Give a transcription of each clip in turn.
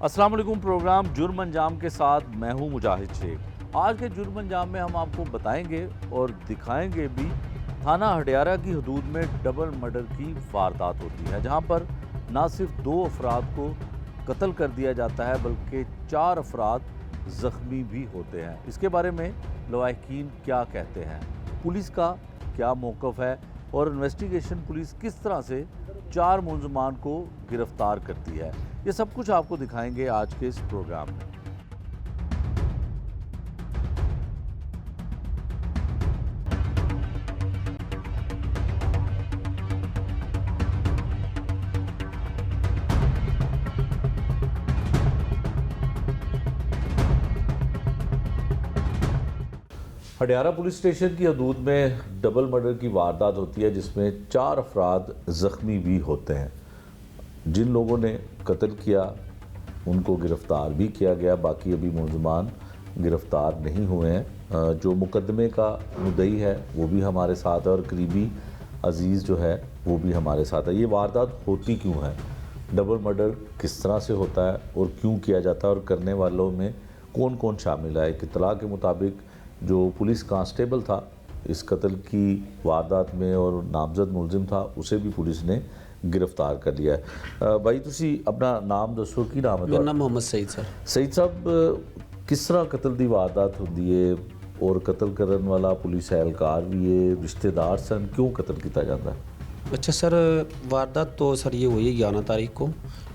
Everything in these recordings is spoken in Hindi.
अस्सलाम वालेकुम। प्रोग्राम जुर्म अंजाम के साथ मैं हूं मुजाहिद शेख। आज के जुर्म अंजाम में हम आपको बताएंगे और दिखाएंगे भी थाना हडियारा की हदूद में डबल मर्डर की वारदात होती है, जहां पर ना सिर्फ 2 अफराद को कत्ल कर दिया जाता है बल्कि 4 अफराद ज़ख्मी भी होते हैं। इसके बारे में लवाहिकीन क्या कहते हैं, पुलिस का क्या मौक़िफ़ है और इन्वेस्टिगेशन पुलिस किस तरह से 4 मुलज़मान को गिरफ्तार करती है, ये सब कुछ आपको दिखाएंगे आज के इस प्रोग्राम में। हडियारा पुलिस स्टेशन की हदूद में डबल मर्डर की वारदात होती है, जिसमें 4 अफराद ज़ख्मी भी होते हैं। जिन लोगों ने कत्ल किया उनको गिरफ़्तार भी किया गया, बाकी अभी मुलज़मान गिरफ़्तार नहीं हुए हैं। जो मुकदमे का मुद्दई है वो भी हमारे साथ है और करीबी अजीज़ जो है वो भी हमारे साथ है। ये वारदात होती क्यों है, डबल मर्डर किस तरह से होता है और क्यों किया जाता है और करने वालों में कौन कौन शामिल है। एक इत्तला के मुताबिक जो पुलिस कांस्टेबल था इस कत्ल की वारदात में और नामजद मुलजिम था, उसे भी पुलिस ने गिरफ्तार कर लिया है। भाई तुसी अपना नाम दसो, की नाम है? मेरा नाम मोहम्मद सईद सर। सईद साहब, किस तरह कत्ल की वारदात होती है और कत्ल करने वाला पुलिस एहलकार भी है, रिश्तेदार सन, क्यों कत्ल किया जाता है? अच्छा सर, वारदात तो सर ये हुई है 11 तारीख को,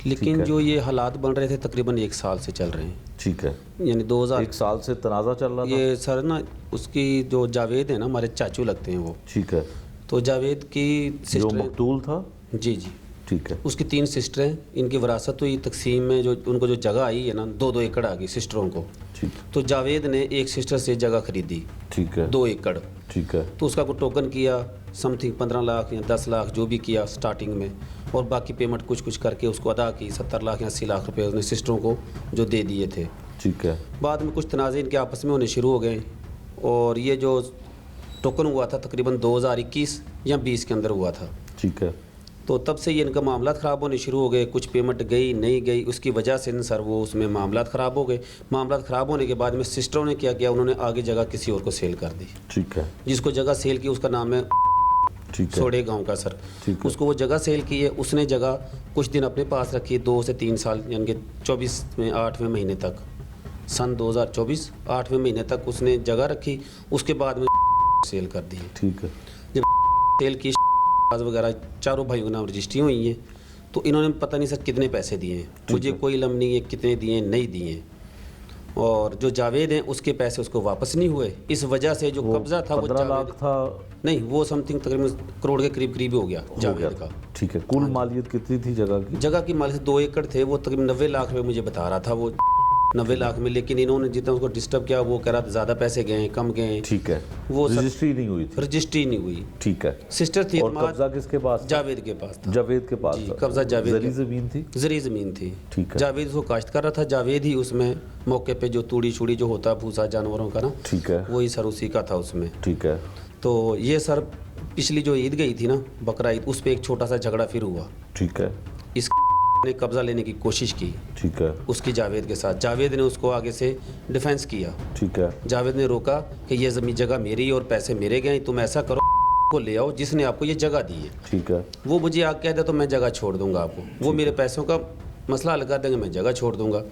लेकिन जो ये हालात बन रहे थे तकरीबन 1 साल से चल रहे हैं। ठीक है, यानी 2000 1 साल से तनाज़ा चल रहा था। ये सर ना, उसकी जो जावेद है ना, हमारे चाचू लगते हैं वो। ठीक है, तो जावेद की जो सिस्टर, मकतूल था। जी जी, ठीक है, उसकी 3 सिस्टर हैं। इनकी विरासत हुई तकसीम में, जो उनको जो जगह आई है ना 2-2 एकड़ आ गई सिस्टरों को। ठीक। तो जावेद ने एक सिस्टर से जगह खरीदी, ठीक है, 2 एकड़। ठीक है, तो उसका कोई टोकन किया, समथिंग 15 लाख या 10 लाख जो भी किया स्टार्टिंग में, और बाकी पेमेंट कुछ कुछ करके उसको अदा की। 70 लाख या 80 लाख रुपए उसने सिस्टरों को जो दे दिए थे। ठीक है। बाद में कुछ तनाज़े इनके आपस में होने शुरू हो गए और ये जो टोकन हुआ था तकरीबन 2021 या 20 के अंदर हुआ था। ठीक है। तो तब से ये इनका मामला ख़राब होने शुरू हो गए। कुछ पेमेंट गई नहीं गई, उसकी वजह से सर वो उसमें मामला ख़राब हो गए। मामला ख़राब होने के बाद में सिस्टरों ने क्या किया, उन्होंने आगे जगह किसी और को सेल कर दी। ठीक है। जिसको जगह सेल की उसका नाम है सोडे गांव का सर। उसको वो जगह सेल की है, उसने जगह कुछ दिन अपने पास रखी, 2 से 3 साल, यानी कि 24 में 8वें महीने तक, सन 2024 8वें महीने तक उसने जगह रखी। उसके बाद में सेल कर दी। ठीक है। जब सेल की वगैरह चारों भाइयों के नाम रजिस्ट्री हुई हैं, तो इन्होंने पता नहीं सर कितने पैसे दिए हैं, मुझे कोई इल्म नहीं है कितने दिए नहीं दिए। और जो जावेद हैं उसके पैसे उसको वापस नहीं हुए। इस वजह से जो कब्जा था वो 15 लाख था, नहीं, वो समथिंग तकरीबन करोड़ के करीब करीब हो गया जावेद का। ठीक है। कुल मालियत कितनी थी जगह की? जगह की मालियत 2 एकड़ थे, वो तकरीबन 90 लाख रुपए मुझे बता रहा था वो 90 लाख में, लेकिन इन्होंने जितना उसको डिस्टर्ब किया वो कह रहा था ज़्यादा पैसे गए हैं, कम गए हैं। ठीक है। वो रजिस्ट्री नहीं हुई थी? रजिस्ट्री नहीं हुई। ठीक है। सिस्टर थी और कब्जा किसके पास था? जावेद के पास था। जावेद के पास जी, था। कब्जा जावेद। जरी ज़मीन थी? जरी ज़मीन थी। ठीक है। जावेद उसको काश्त कर रहा था, जावेद ही उसमें मौके पे जो तूड़ी छुड़ी जो होता है भूसा जानवरों का ना, ठीक है, वही सर उसी का था उसमें। ठीक है। तो ये सर पिछली जो ईद गई थी ना, बकरा ईद, उस पर एक छोटा सा झगड़ा फिर हुआ। ठीक है। इस ने कब्जा लेने की कोशिश की, ठीक है, उसकी जावेद के साथ। जावेद ने उसको आगे से डिफेंस किया। ठीक है। जावेद ने रोका कि ये ज़मीन जगह मेरी और पैसे मेरे गए, तुम ऐसा करो को ले आओ जिसने आपको ये जगह दी है। ठीक है। वो मुझे आग कह दे तो मैं जगह छोड़ दूंगा आपको, वो मेरे पैसों का मसला हल कर देंगे, मैं जगह छोड़ दूंगा।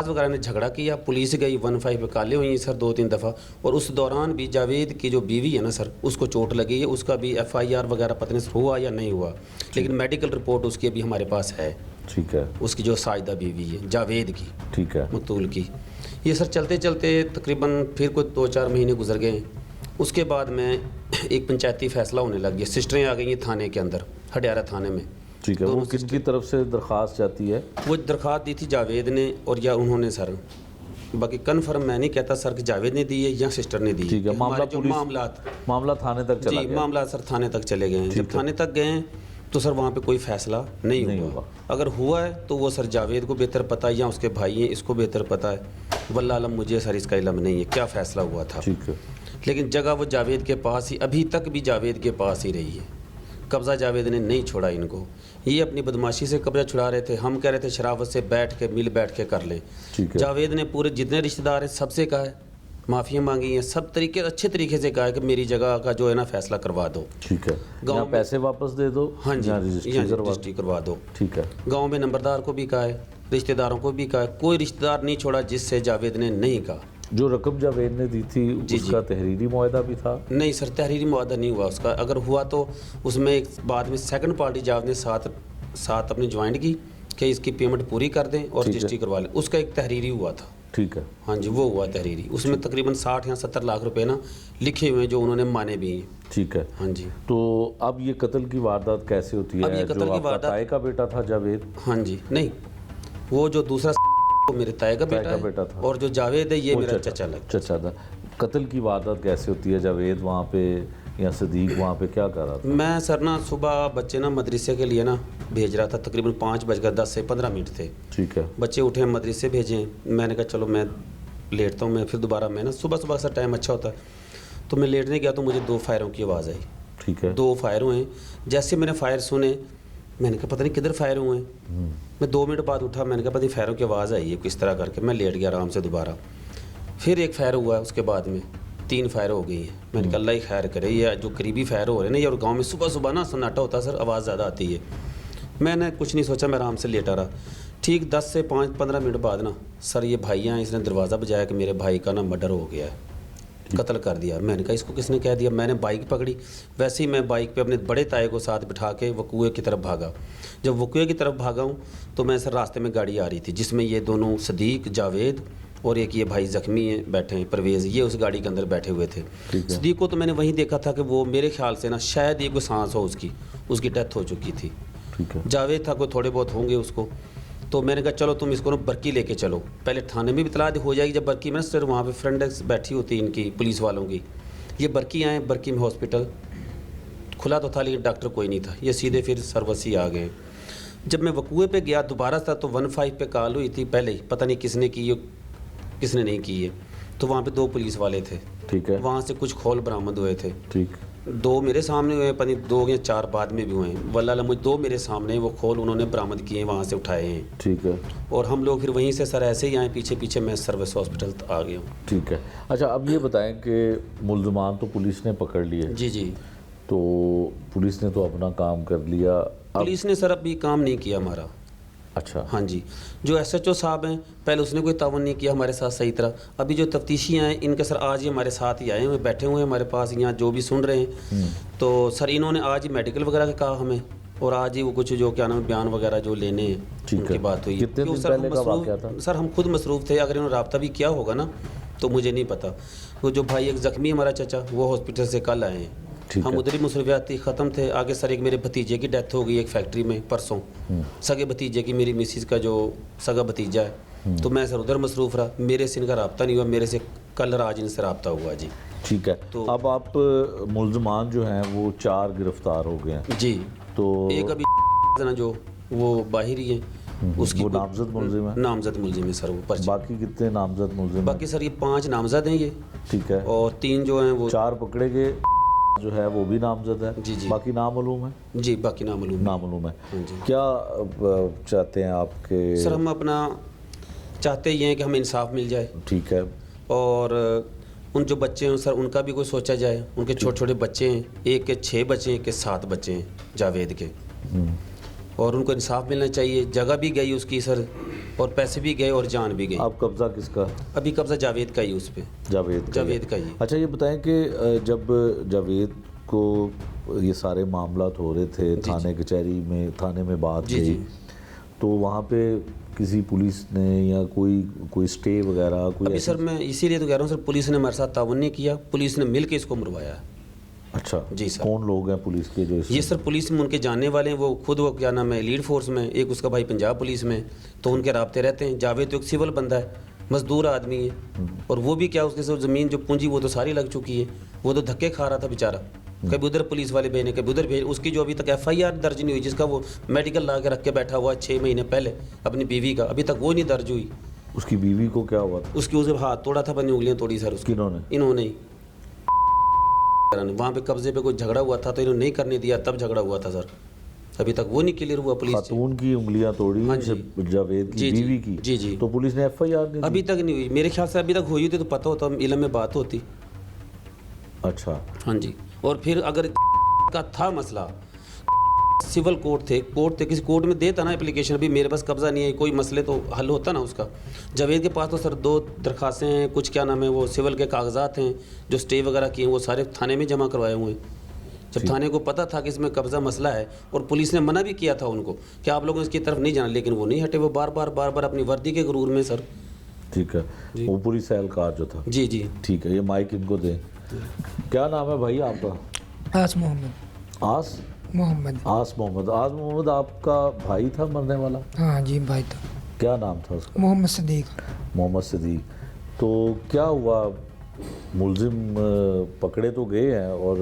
वगैरह ने झगड़ा किया, पुलिस गई, 15 पे काले हुई सर 2-3 दफ़ा। और उस दौरान भी जावेद की जो बीवी है ना सर, उसको चोट लगी है। उसका भी FIR वगैरह पता नहीं हुआ या नहीं हुआ, लेकिन मेडिकल रिपोर्ट उसकी अभी हमारे पास है। ठीक है। उसकी जो साजिदा बीवी है जावेद की, ठीक है, मकतूल की। ये सर चलते चलते तकरीबन फिर कोई 2-4 महीने गुजर गए। उसके बाद में एक पंचायती फैसला होने लग गया। सिस्टरें आ गई थाने के अंदर, हडियारा थाने में। ठीक है। वो किसकी तरफ से दरख्वास्त जाती है? वो दरख्वास्त दी थी जावेद ने और या उन्होंने सर, बाकी कन्फर्म मैं नहीं कहता सर कि जावेद ने दी है या सिस्टर ने दी। ठीक है। मामला थाने तक चला गया? मामला सर थाने तक चले गए हैं। जब थाने तक गए तो सर वहाँ पे कोई फैसला नहीं हुआ। अगर हुआ है तो वो सर जावेद को बेहतर पता है या उसके भाई हैं इसको बेहतर पता है, वल्लाह आलम मुझे सर इसका इल्म नहीं है क्या फ़ैसला हुआ था। ठीक है। लेकिन जगह वो जावेद के पास ही, अभी तक भी जावेद के पास ही रही है। कब्ज़ा जावेद ने नहीं छोड़ा इनको। ये अपनी बदमाशी से कब्ज़ा छुड़ा रहे थे, हम कह रहे थे शराफत से बैठ के मिल बैठ के कर लें। ठीक है। जावेद ने पूरे जितने रिश्तेदार हैं सबसे कहा है, माफ़ियाँ मांगी हैं, सब तरीके अच्छे तरीके से कहा है कि मेरी जगह का जो है ना फैसला करवा दो। ठीक है। गाँव यहाँ में- पैसे वापस दे दो, हाँ जी, यहाँ यहाँ रजिस्ट्री करवा दो। ठीक है। गांव में नंबरदार को भी कहा है, रिश्तेदारों को भी कहा है, कोई रिश्तेदार नहीं छोड़ा जिससे जावेद ने नहीं कहा। जो रकम जावेद ने दी थी जी, उसका तहरीरी मुआहदा भी था? नहीं सर, तहरीरी मुआहदा नहीं हुआ उसका। अगर हुआ तो उसमें एक बाद में सेकंड पार्टी जावेद ने साथ अपनी ज्वाइंट की कि इसकी पेमेंट पूरी कर दें और ठीक है। रजिस्ट्री करवा लें। उसका एक तहरीरी हुआ था। ठीक है। हाँ जी, वो हुआ तहरीरी। उसमें तकरीबन 60 या 70 लाख रुपए ना लिखे हुए हैं जो उन्होंने माने भी हैं। ठीक है। हाँ जी। तो अब ये कत्ल की वारदात कैसे होती अब ये है? कत्ल जो की आपका वारदात- ताए का बेटा था जावेद? हाँ जी, नहीं, वो जो दूसरा वो मेरे ताए का ताए बेटा का है बेटा था। और जो जावेद है ये वो मेरा चचा लगता है। चचा था। कत्ल की वारदात कैसे होती है? जावेद वहाँ पे या सदीक वहाँ पे क्या कर रहा था? मैं सर ना सुबह बच्चे ना मदरसे के लिए ना भेज रहा था, तकरीबन 5:10 से 15 मिनट थे। ठीक है। बच्चे उठे, मदरसे भेजे, मैंने कहा चलो मैं लेटता हूँ। मैं फिर दोबारा मैं ना सुबह का टाइम अच्छा होता है तो मैं लेटने गया तो मुझे 2 फायरों की आवाज़ आई। ठीक है। 2 फायर हुए। जैसे मैंने फायर सुने मैंने कहा पता नहीं किधर फायर हुए हैं। मैं 2 मिनट बाद उठा, मैंने कहा पता नहीं फायरों की आवाज़ आई है किस तरह करके। मैं लेट गया आराम से दोबारा। फिर एक फायर हुआ है, उसके बाद में 3 फायर हो गई हैं। मैंने कहा अल्लाह ही खैर करे, ये जो करीबी फायर हो रहे हैं ना, ये और गाँव में सुबह ना सन्नाटा होता है सर, आवाज़ ज़्यादा आती है। मैंने कुछ नहीं सोचा, मैं आराम से लेटा रहा। ठीक 10 से 15 मिनट बाद ना सर ये भाई आए, इसने दरवाज़ा बजाया कि मेरे भाई का ना मर्डर हो गया है, कत्ल कर दिया। मैंने कहा इसको किसने कह दिया? मैंने बाइक पकड़ी, वैसे ही मैं बाइक पे अपने बड़े ताए को साथ बिठा के वो कुएँ की तरफ भागा। जब वो कुएँ की तरफ भागा हूँ तो मैं सर रास्ते में गाड़ी आ रही थी जिसमें ये दोनों सदीक, जावेद और एक ये भाई ज़ख्मी हैं बैठे हैं, परवेज़, ये उस गाड़ी के अंदर बैठे हुए थे। ठीक है। सदीक को तो मैंने वहीं देखा था कि वो मेरे ख्याल से ना शायद एक सांस हो उसकी डेथ हो चुकी थी। ठीक है। जावेद था, कोई थोड़े बहुत होंगे उसको। तो मैंने कहा चलो तुम इसको ना बर्की लेके चलो, पहले थाने में भी इतला हो जाएगी। जब बर्की में सर वहाँ पे फ्रेंड बैठी होती है इनकी पुलिस वालों की, ये बर्की आए, बर्की में हॉस्पिटल खुला तो था लेकिन डॉक्टर कोई नहीं था। ये सीधे फिर सरवसी आ गए। जब मैं वकूए पे गया दोबारा था तो 15 पे कॉल हुई थी पहले ही, पता नहीं किसने की है किसने नहीं की है। तो वहाँ पे 2 पुलिस वाले थे, ठीक है। वहाँ से कुछ खोल बरामद हुए थे। ठीक। 2 मेरे सामने हुए, पता नहीं 2 या 4 बाद में भी हुए हैं। वल्लाह मुझे 2 मेरे सामने वो खोल उन्होंने बरामद किए, वहाँ से उठाए हैं। ठीक है। और हम लोग फिर वहीं से सर ऐसे ही आए, पीछे पीछे मैं सर्विस हॉस्पिटल आ गया हूँ। ठीक है। अच्छा, अब ये बताएं कि मुल्ज़मान तो पुलिस ने पकड़ लिए, जी जी, तो पुलिस ने तो अपना काम कर लिया। अब पुलिस ने सर अभी काम नहीं किया हमारा। अच्छा। हाँ जी, जो SHO साहब हैं पहले उसने कोई तावन नहीं किया हमारे साथ सही तरह। अभी जो तफ्तीशी हैं इनके सर आज ही हमारे साथ ही आए हुए, बैठे हुए हैं हमारे पास यहाँ जो भी सुन रहे हैं। तो सर इन्होंने आज ही मेडिकल वगैरह का कहा हमें, और आज ही वो कुछ जो क्या नाम है बयान वगैरह जो लेने हैं ठीक उनकी है। बात हुई। कितने क्योंकि दिन सर हम पहले का मसरूफ़- वाक़या था? सर हम खुद मसरूफ़ थे, अगर इन्होंने रब्ता भी किया होगा ना तो मुझे नहीं पता। वो जो भाई एक ज़ख्मी हमारा चचा वो हॉस्पिटल से कल आए हैं, ठीक हम है। उधर ही मुसरफियाती ख़त्म थे। आगे सर एक मेरे भतीजे की डेथ हो गई एक फैक्ट्री में परसों, सगे भतीजे की, मेरी मिसिस का जो सगा भतीजा है। तो मैं सर उधर मसरूफ़ रहा, मेरे से इनका रब्ता नहीं हुआ, मेरे से कल राज इनसे रब्ता हुआ जी। ठीक है। तो- अब आप मुल्ज़मान जो हैं वो 4 गिरफ्तार हो गए हैं, जी, तो एक अभी ना जो वो बाहर ही है, उसकी वो कोई- नामजद मुल्ज़िम है। नामजद मुलजिम है सर वो पर्ची। बाकी कितने नामजद मुल्ज़िम हैं? बाकी सर ये 5 नामजद हैं ये, ठीक है। और 3 जो हैं वो 4 पकड़े गए, जो है वो भी नामजद है। जी, जी। बाकी नामालूम है। जी, बाकी नामालूम। नामालूम है। हाँ जी। क्या चाहते हैं आपके? सर हम अपना चाहते ये हैं कि हमें इंसाफ मिल जाए, ठीक है। और उन जो बच्चे हैं सर उनका भी कोई सोचा जाए। उनके छोटे छोटे बच्चे हैं, एक के 6 बच्चे हैं, एक के 7 बच्चे हैं जावेद के, और उनको इंसाफ मिलना चाहिए। जगह भी गई उसकी सर, और पैसे भी गए और जान भी गई। अब कब्ज़ा किसका? अभी कब्जा जावेद का ही उस पर, जावेद का। जावेद का ही। अच्छा, ये बताएं कि जब जावेद को ये सारे मामलात हो रहे थे थाने कचहरी में, थाने में बात जी, गई, जी। तो वहाँ पे किसी पुलिस ने या कोई स्टे वगैरह कोई अभी ऐसी- सर मैं इसीलिए तो कह रहा हूँ सर, पुलिस ने हमारे साथ ताउन नहीं किया, पुलिस ने मिल के इसको मरवाया है। अच्छा जी सर। कौन लोग हैं पुलिस के जो ये सर पुलिस में उनके जानने वाले हैं, वो खुद वो क्या नाम है लीड फोर्स में, एक उसका भाई पंजाब पुलिस में, तो उनके राब्ते रहते हैं। जावेद तो एक सिविल बंदा है, मजदूर आदमी है, और वो भी क्या उसके साथ ज़मीन जो पूंजी वो तो सारी लग चुकी है, वो तो धक्के खा रहा था बेचारा, कभी उधर पुलिस वाले भेजने कभी उधर भेज। उसकी जो अभी तक FIR दर्ज नहीं हुई, जिसका वो मेडिकल ला के रख के बैठा हुआ 6 महीने पहले अपनी बीवी का, अभी तक वो नहीं दर्ज हुई। उसकी बीवी को क्या हुआ था? उसकी उसे हाथ तोड़ा था, अपनी उंगलियाँ तोड़ी सर उसकी, किन्होंने? इन्होंने ही। वहाँ पे कब्जे पे कोई झगड़ा हुआ था तो इन्होंने नहीं करने दिया, तब झगड़ा हुआ था सर। अभी तक वो नहीं क्लियर हुआ पुलिस से। खातून की उंगलियां तोड़ी हाँ जी। जावेद की बीवी की। जी जी। तो पुलिस ने एफआईआर नहीं दी? अभी तक नहीं हुई, मेरे ख्याल से अभी तक हुई होती तो पता होता, इलम में बात होती। अच्छा। हाँ जी। और फिर अगर का था मसला, सिविल कोर्ट थे, किसी कोर्ट में देता ना एप्लीकेशन, अभी मेरे पास कब्जा नहीं है, कोई मसले तो हल होता ना उसका। जावेद के पास तो सर 2 दरखास्तें हैं, कुछ क्या नाम है वो सिविल के कागजात हैं जो स्टे वगैरह किए हैं, वो सारे थाने में जमा करवाए हुए हैं। जब थाने को पता था कि इसमें कब्जा मसला है, और पुलिस ने मना भी किया था उनको कि आप लोगों इसकी तरफ नहीं जाना, लेकिन वो नहीं हटे, वो बार बार अपनी वर्दी के गुरूर में सर। ठीक है, वो पुलिस एहलकार जो था। जी जी। ठीक है, ये माइक इनको दें। क्या नाम है भाई आपका? आस मोहम्मद। आस मोहम्मद। आस मोहम्मद। आस मोहम्मद आपका भाई था मरने वाला? हाँ जी भाई था। क्या नाम था उसका? मोहम्मद सदीक। मोहम्मद सदीक। तो क्या हुआ, मुलजिम पकड़े तो गए हैं, और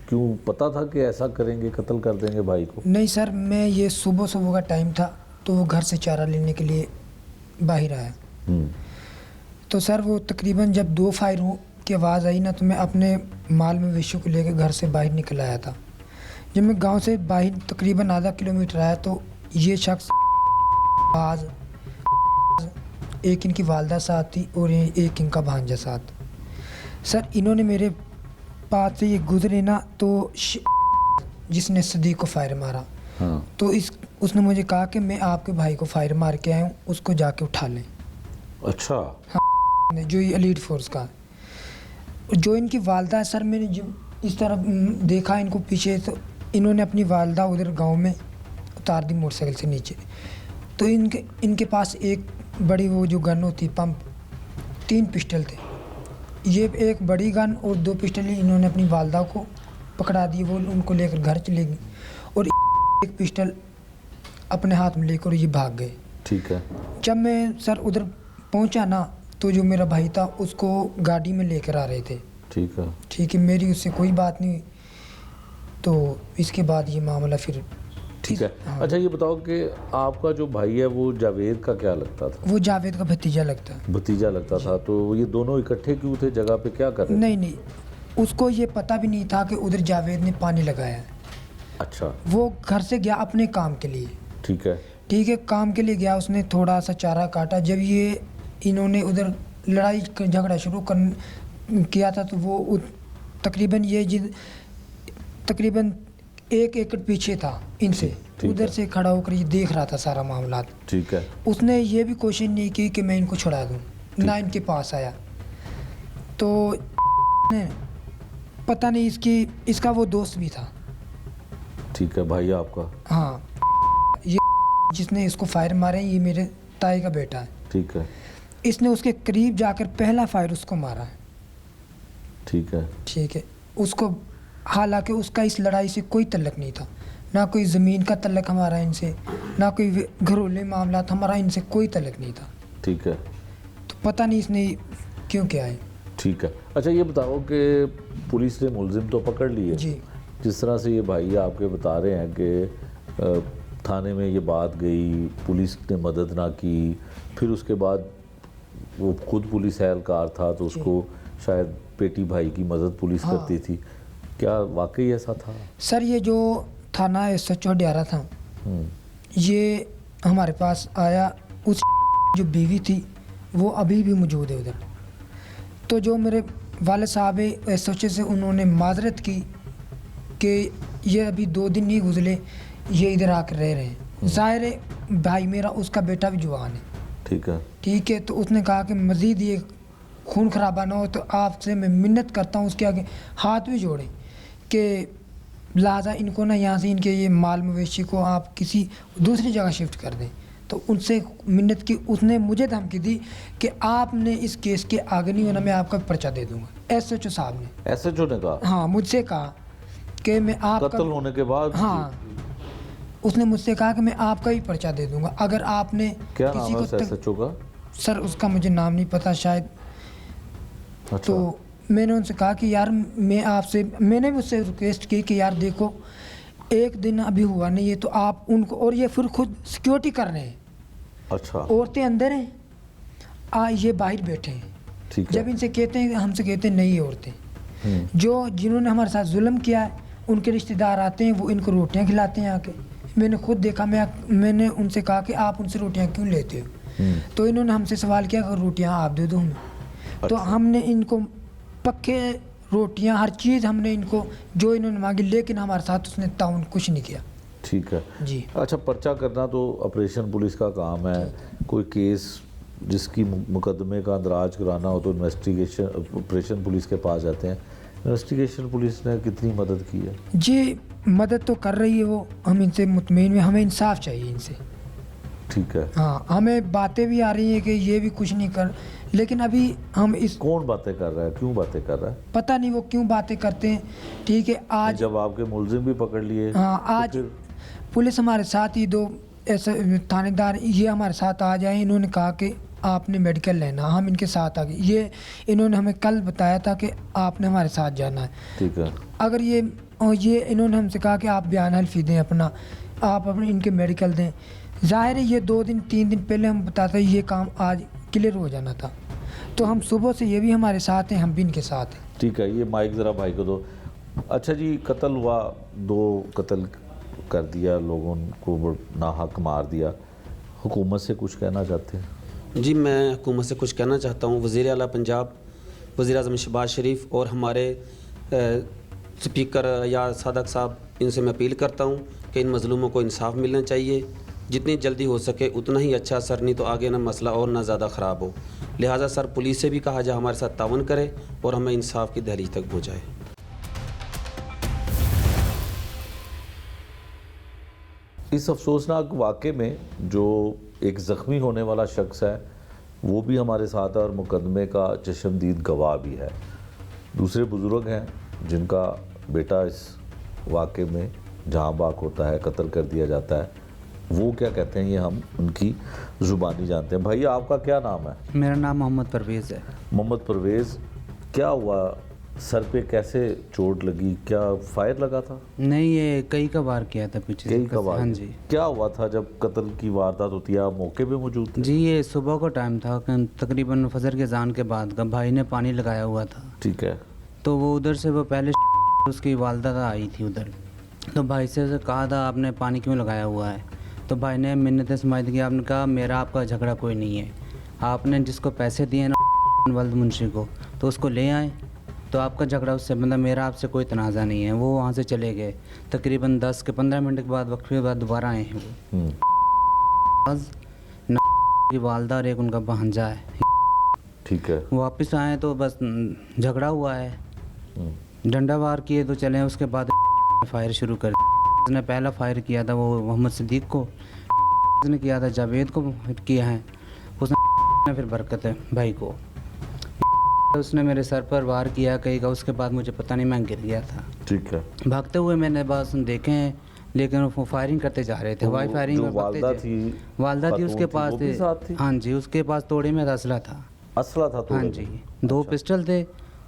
क्यों पता था कि ऐसा करेंगे, कत्ल कर देंगे भाई को? नहीं सर, मैं ये सुबह का टाइम था तो वो घर से चारा लेने के लिए बाहर आया। तो सर वो तकरीबन जब 2 फायर की आवाज़ आई ना, तो मैं अपने माल मवेशी को लेकर घर से बाहर निकल आया था। जब मैं गांव से बाहर तकरीबन आधा किलोमीटर आया तो ये शख्स आज एक इनकी वालदा साथ थी और एक इनका भांजा साथ। सर इन्होंने मेरे पास से ये गुजरे ना, तो जिसने सदीक को फायर मारा, हाँ। तो उसने मुझे कहा कि मैं आपके भाई को फायर मार के आया हूँ, उसको जाके उठा लें। अच्छा। हाँ, जो ये एलीट फोर्स का है। जो इनकी वालदा है सर, मैंने जब इस तरह देखा इनको पीछे, तो इन्होंने अपनी वालदा उधर गांव में उतार दी मोटरसाइकिल से नीचे। तो इनके पास एक बड़ी वो जो गन होती पंप, 3 पिस्टल थे। ये एक बड़ी गन और 2 पिस्टल इन्होंने अपनी वालदा को पकड़ा दी, वो उनको लेकर घर चले गई, और एक पिस्टल अपने हाथ में लेकर ये भाग गए। ठीक है। जब मैं सर उधर पहुंचा ना, तो जो मेरा भाई था उसको गाड़ी में लेकर आ रहे थे। ठीक है, मेरी उससे कोई बात नहीं हुई। तो इसके बाद ये मामला फिर ठीक है। हाँ। अच्छा ये बताओ कि आपका जो भाई है वो जावेद का क्या लगता था? वो जावेद का भतीजा लगता है। भतीजा लगता था। तो ये दोनों इकट्ठे क्यों थे जगह पे, क्या कर रहे थे? नहीं, उसको ये पता भी नहीं था कि उधर जावेद ने पानी लगाया है। अच्छा। वो घर से गया अपने काम के लिए। ठीक है। काम के लिए गया, उसने थोड़ा सा चारा काटा। जब ये इन्होंने उधर लड़ाई झगड़ा शुरू किया था, तो वो तकरीबन 1 एकड़ पीछे था इनसे, उधर से खड़ा होकर ये देख रहा था सारा मामला। ठीक है। उसने ये भी कोशिश नहीं की कि मैं इनको छुड़ा दूं, ना इनके पास आया। तो पता नहीं इसका वो दोस्त भी था। ठीक है, भाई आपका? हाँ, ये जिसने इसको फायर मारे, ये मेरे ताई का बेटा है। ठीक है। इसने उसके करीब जाकर पहला फायर उसको मारा है। ठीक है। उसको, हालांकि उसका इस लड़ाई से कोई तल्लक नहीं था, ना कोई ज़मीन का तल्लक हमारा इनसे, ना कोई घरेलू मामला था हमारा इनसे, कोई तल्लक नहीं था। ठीक है। तो पता नहीं इसने क्यों किया है। ठीक है। अच्छा ये बताओ कि पुलिस ने मुलजिम तो पकड़ लिए जी। जिस तरह से ये भाई आपके बता रहे हैं कि थाने में ये बात गई, पुलिस ने मदद ना की, फिर उसके बाद वो खुद पुलिस एहलकार था तो उसको शायद पेटी भाई की मदद पुलिस हाँ। करती थी, क्या वाकई ऐसा था? सर ये जो थाना SHO हडियारा था, ये हमारे पास आया, उस जो बीवी थी वो अभी भी मौजूद है उधर। तो जो मेरे वाले साहब है SHO से, उन्होंने माजरत की कि ये अभी 2 दिन नहीं गुजरे, ये इधर आकर रह रहे हैं। ज़ाहिर है भाई मेरा, उसका बेटा भी जवान है। ठीक है। तो उसने कहा कि मज़ीद ये खून खराबा ना हो, तो आपसे मैं मिन्नत करता हूँ, उसके आगे हाथ भी जोड़े कि लिहाजा इनको ना यहाँ से, इनके ये माल मवेशी को आप किसी दूसरी जगह शिफ्ट कर दें। तो उनसे मिन्नत की, उसने मुझे धमकी दी कि आपने इस केस के आगे नहीं होना, मैं आपका पर्चा दे दूंगा। SHO साहब ने। SHO ने कहा? हाँ, मुझसे कहा कि मैं आपका, कत्ल होने के बाद? हाँ, उसने मुझसे कहा कि मैं आपका ही पर्चा दे दूंगा अगर आपने क्या किसी नाम को है SHO का? सर उसका मुझे नाम नहीं पता शायद। अच्छा। तो मैंने उनसे कहा कि यार मैंने भी उससे रिक्वेस्ट की कि यार देखो, एक दिन अभी हुआ नहीं है, तो आप उनको, और ये फिर खुद सिक्योरिटी कर रहे हैं। अच्छा। औरतें अंदर हैं, ये बाहर बैठे हैं। ठीक है। जब इनसे कहते हैं, हमसे कहते हैं नहीं औरतें, जो जिन्होंने हमारे साथ जुल्म किया है उनके रिश्तेदार आते हैं, वो इनको रोटियां खिलाते हैं आके। मैंने खुद देखा, मैंने उनसे कहा कि आप उनसे रोटियां क्यों लेते हो, तो इन्होंने हमसे सवाल किया कि रोटियां आप दे दो हमें। तो हमने इनको पक्के रोटियां हर चीज़ हमने इनको जो इन्होंने मांगी, लेकिन हमारे साथ उसने ताउन कुछ नहीं किया। ठीक है जी। अच्छा, पर्चा करना तो ऑपरेशन पुलिस का काम है। कोई केस जिसकी मुकदमे का अंदराज कराना हो तो इन्वेस्टिगेशन ऑपरेशन पुलिस के पास जाते हैं। इन्वेस्टिगेशन पुलिस ने कितनी मदद की है? जी मदद तो कर रही है वो, हम इनसे मुतमईन में, हमें इंसाफ चाहिए इनसे। ठीक है। हाँ, हमें बातें भी आ रही हैं कि ये भी कुछ नहीं कर, लेकिन अभी हम इस, कौन बातें कर रहा है, क्यों बातें कर रहा है? पता नहीं वो क्यों बातें करते हैं। ठीक है, आज जब आपके मुलजिम भी पकड़ लिए। हाँ, आज तो पुलिस हमारे साथ ही, दो ऐसे थानेदार ये हमारे साथ आ जाए। इन्होंने कहा कि आपने मेडिकल लेना, हम इनके साथ आ गए। ये इन्होंने हमें कल बताया था कि आपने हमारे साथ जाना है। ठीक है। अगर ये इन्होंने हमसे कहा कि आप बयान हल्फी दें अपना, आप अपने इनके मेडिकल दें। ज़ाहिर है ये 2 दिन 3 दिन पहले हम बताते ये काम आज क्लियर हो जाना था, तो हम सुबह से, ये भी हमारे साथ हैं, हम भी इनके साथ हैं। ठीक है, ये माइक ज़रा भाई को दो। अच्छा जी, कत्ल हुआ, 2 कत्ल कर दिया, लोगों को नाहक मार दिया, हुकूमत से कुछ कहना चाहते हैं? जी, मैं हुकूमत से कुछ कहना चाहता हूँ। वज़ीर आला पंजाब, वज़ीर आज़म शहबाज शरीफ और हमारे स्पीकर या सादक साहब, इनसे मैं अपील करता हूँ कि इन मज़लूमों को इंसाफ मिलना चाहिए, जितनी जल्दी हो सके उतना ही अच्छा। सर नहीं तो आगे ना मसला और ना ज़्यादा ख़राब हो। लिहाजा सर पुलिस से भी कहा जाए हमारे साथ तावन करे और हमें इंसाफ की दहलीज तक पहुँचाए। इस अफसोसनाक वाक़े में जो एक ज़ख्मी होने वाला शख्स है वो भी हमारे साथ है और मुकदमे का चश्मदीद गवाह भी है। दूसरे बुज़ुर्ग हैं जिनका बेटा इस वाक़े में जहाँ बाक होता है, कत्ल कर दिया जाता है, वो क्या कहते हैं ये हम उनकी ज़ुबानी जानते हैं। भाई आपका क्या नाम है? मेरा नाम मोहम्मद परवेज़ है। मोहम्मद परवेज़, क्या हुआ, सर पे कैसे चोट लगी, क्या फायर लगा था? नहीं, ये कई का वार किया था पीछे से। कई का वार? हाँ जी। क्या हुआ था जब कत्ल की वारदात होती है, आप मौके पे मौजूद थे? जी, ये सुबह का टाइम था, तकरीबन फजर के अज़ान के बाद का। भाई ने पानी लगाया हुआ था। ठीक है। तो वो उधर से, वो पहले उसकी वालदा का आई थी उधर, तो भाई से उसे कहा था आपने पानी क्यों लगाया हुआ है, तो भाई ने मिन्नतें समाज की। आपने कहा मेरा आपका झगड़ा कोई नहीं है, आपने जिसको पैसे दिए ना वल्द मुंशी को, तो उसको ले आए, तो आपका झगड़ा उससे, मतलब मेरा आपसे कोई तनाज़ा नहीं है। वो वहाँ से चले गए। तकरीबन 10 के 15 मिनट के बाद, वक्त के बाद दोबारा आए हैं वो। की वालदा और एक उनका भांजा है। ठीक है। वापस आए तो बस झगड़ा हुआ है, डंडा वार किए तो चले। उसके बाद फायर शुरू कर दिया। उसने पहला फायर किया था वो मोहम्मद सिद्दीक को, उसने किया था जावेद को किया है, उसने फिर बरकत है भाई को। उसने मेरे सर पर वार किया कई का। उसके बाद मुझे पता नहीं, मैं गिर गया था। ठीक है। भागते हुए मैंने बस देखे हैं, लेकिन वो फायरिंग करते जा रहे थे। हवाई फायरिंग जो में भागते वालदा थी उसके पास थे। हाँ जी, उसके पास तोड़े में असला था। असला था तोड़े हाँ में? जी, 2 पिस्टल थे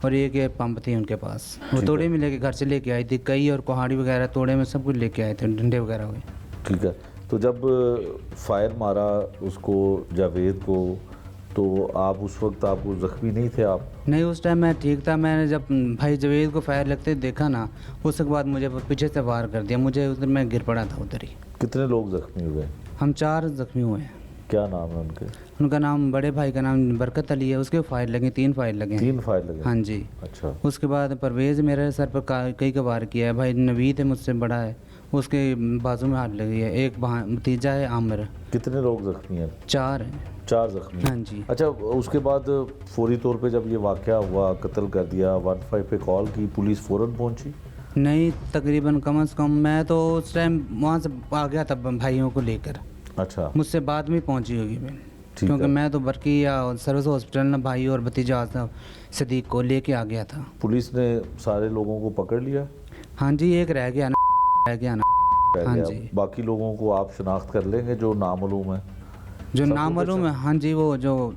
और एक ये पंप थी उनके पास। वो तोड़े में लेके घर से लेके आई थी, कई और कुहाड़ी वगैरह तोड़े में सब कुछ लेके आए थे, डंडे वगैरह हुए। ठीक है। तो जब फायर मारा उसको, जावेद को, तो आप उस वक्त, आपको जख्मी नहीं थे आप? नहीं, उस टाइम मैं ठीक था। मैंने जब भाई जावेद को फायर लगते देखा ना, उसके बाद मुझे पीछे से वार कर दिया। मुझे उधर, मैं गिर पड़ा था उधर ही। कितने लोग जख्मी हुए? हम 4 जख्मी हुए हैं। क्या नाम है उनके? उनका नाम, बड़े भाई का नाम बरकत अली है, उसके फायर लगे, 3 फायर लगे। 3 फायर लगे? हाँ जी। अच्छा। उसके बाद परवेज़ मेरे सर पर कई का वार किया है। भाई नवीद है, मुझसे बड़ा है, उसके बाजू में हाथ लगी है। एक भतीजा है आमिर। कितने लोग जख्मी हैं? 4 हैं। 4 जख्मी? हाँ जी। अच्छा, उसके बाद फौरी तौर पे जब ये वाक़या हुआ, कत्ल कर दिया, 15 पे कॉल की, पुलिस फ़ौरन पहुंची? नहीं, तकरीबन कम से कम मैं तो उस टाइम वहाँ से आ गया था भाइयों को लेकर। अच्छा। मुझसे बाद में पहुँची होगी मैं, ठीक क्योंकि है। मैं तो बरकी या सर्विस हॉस्पिटल ना भाई और भतीजा सदीक को लेके आ गया था। पुलिस ने सारे लोगों को पकड़ लिया? हाँ जी, एक रह गया ना। रह हाँ गया। जी। बाकी लोगों को आप शनाख्त कर लेंगे जो नामालूम है? जो सबको नामालूम है, हाँ जी, वो जो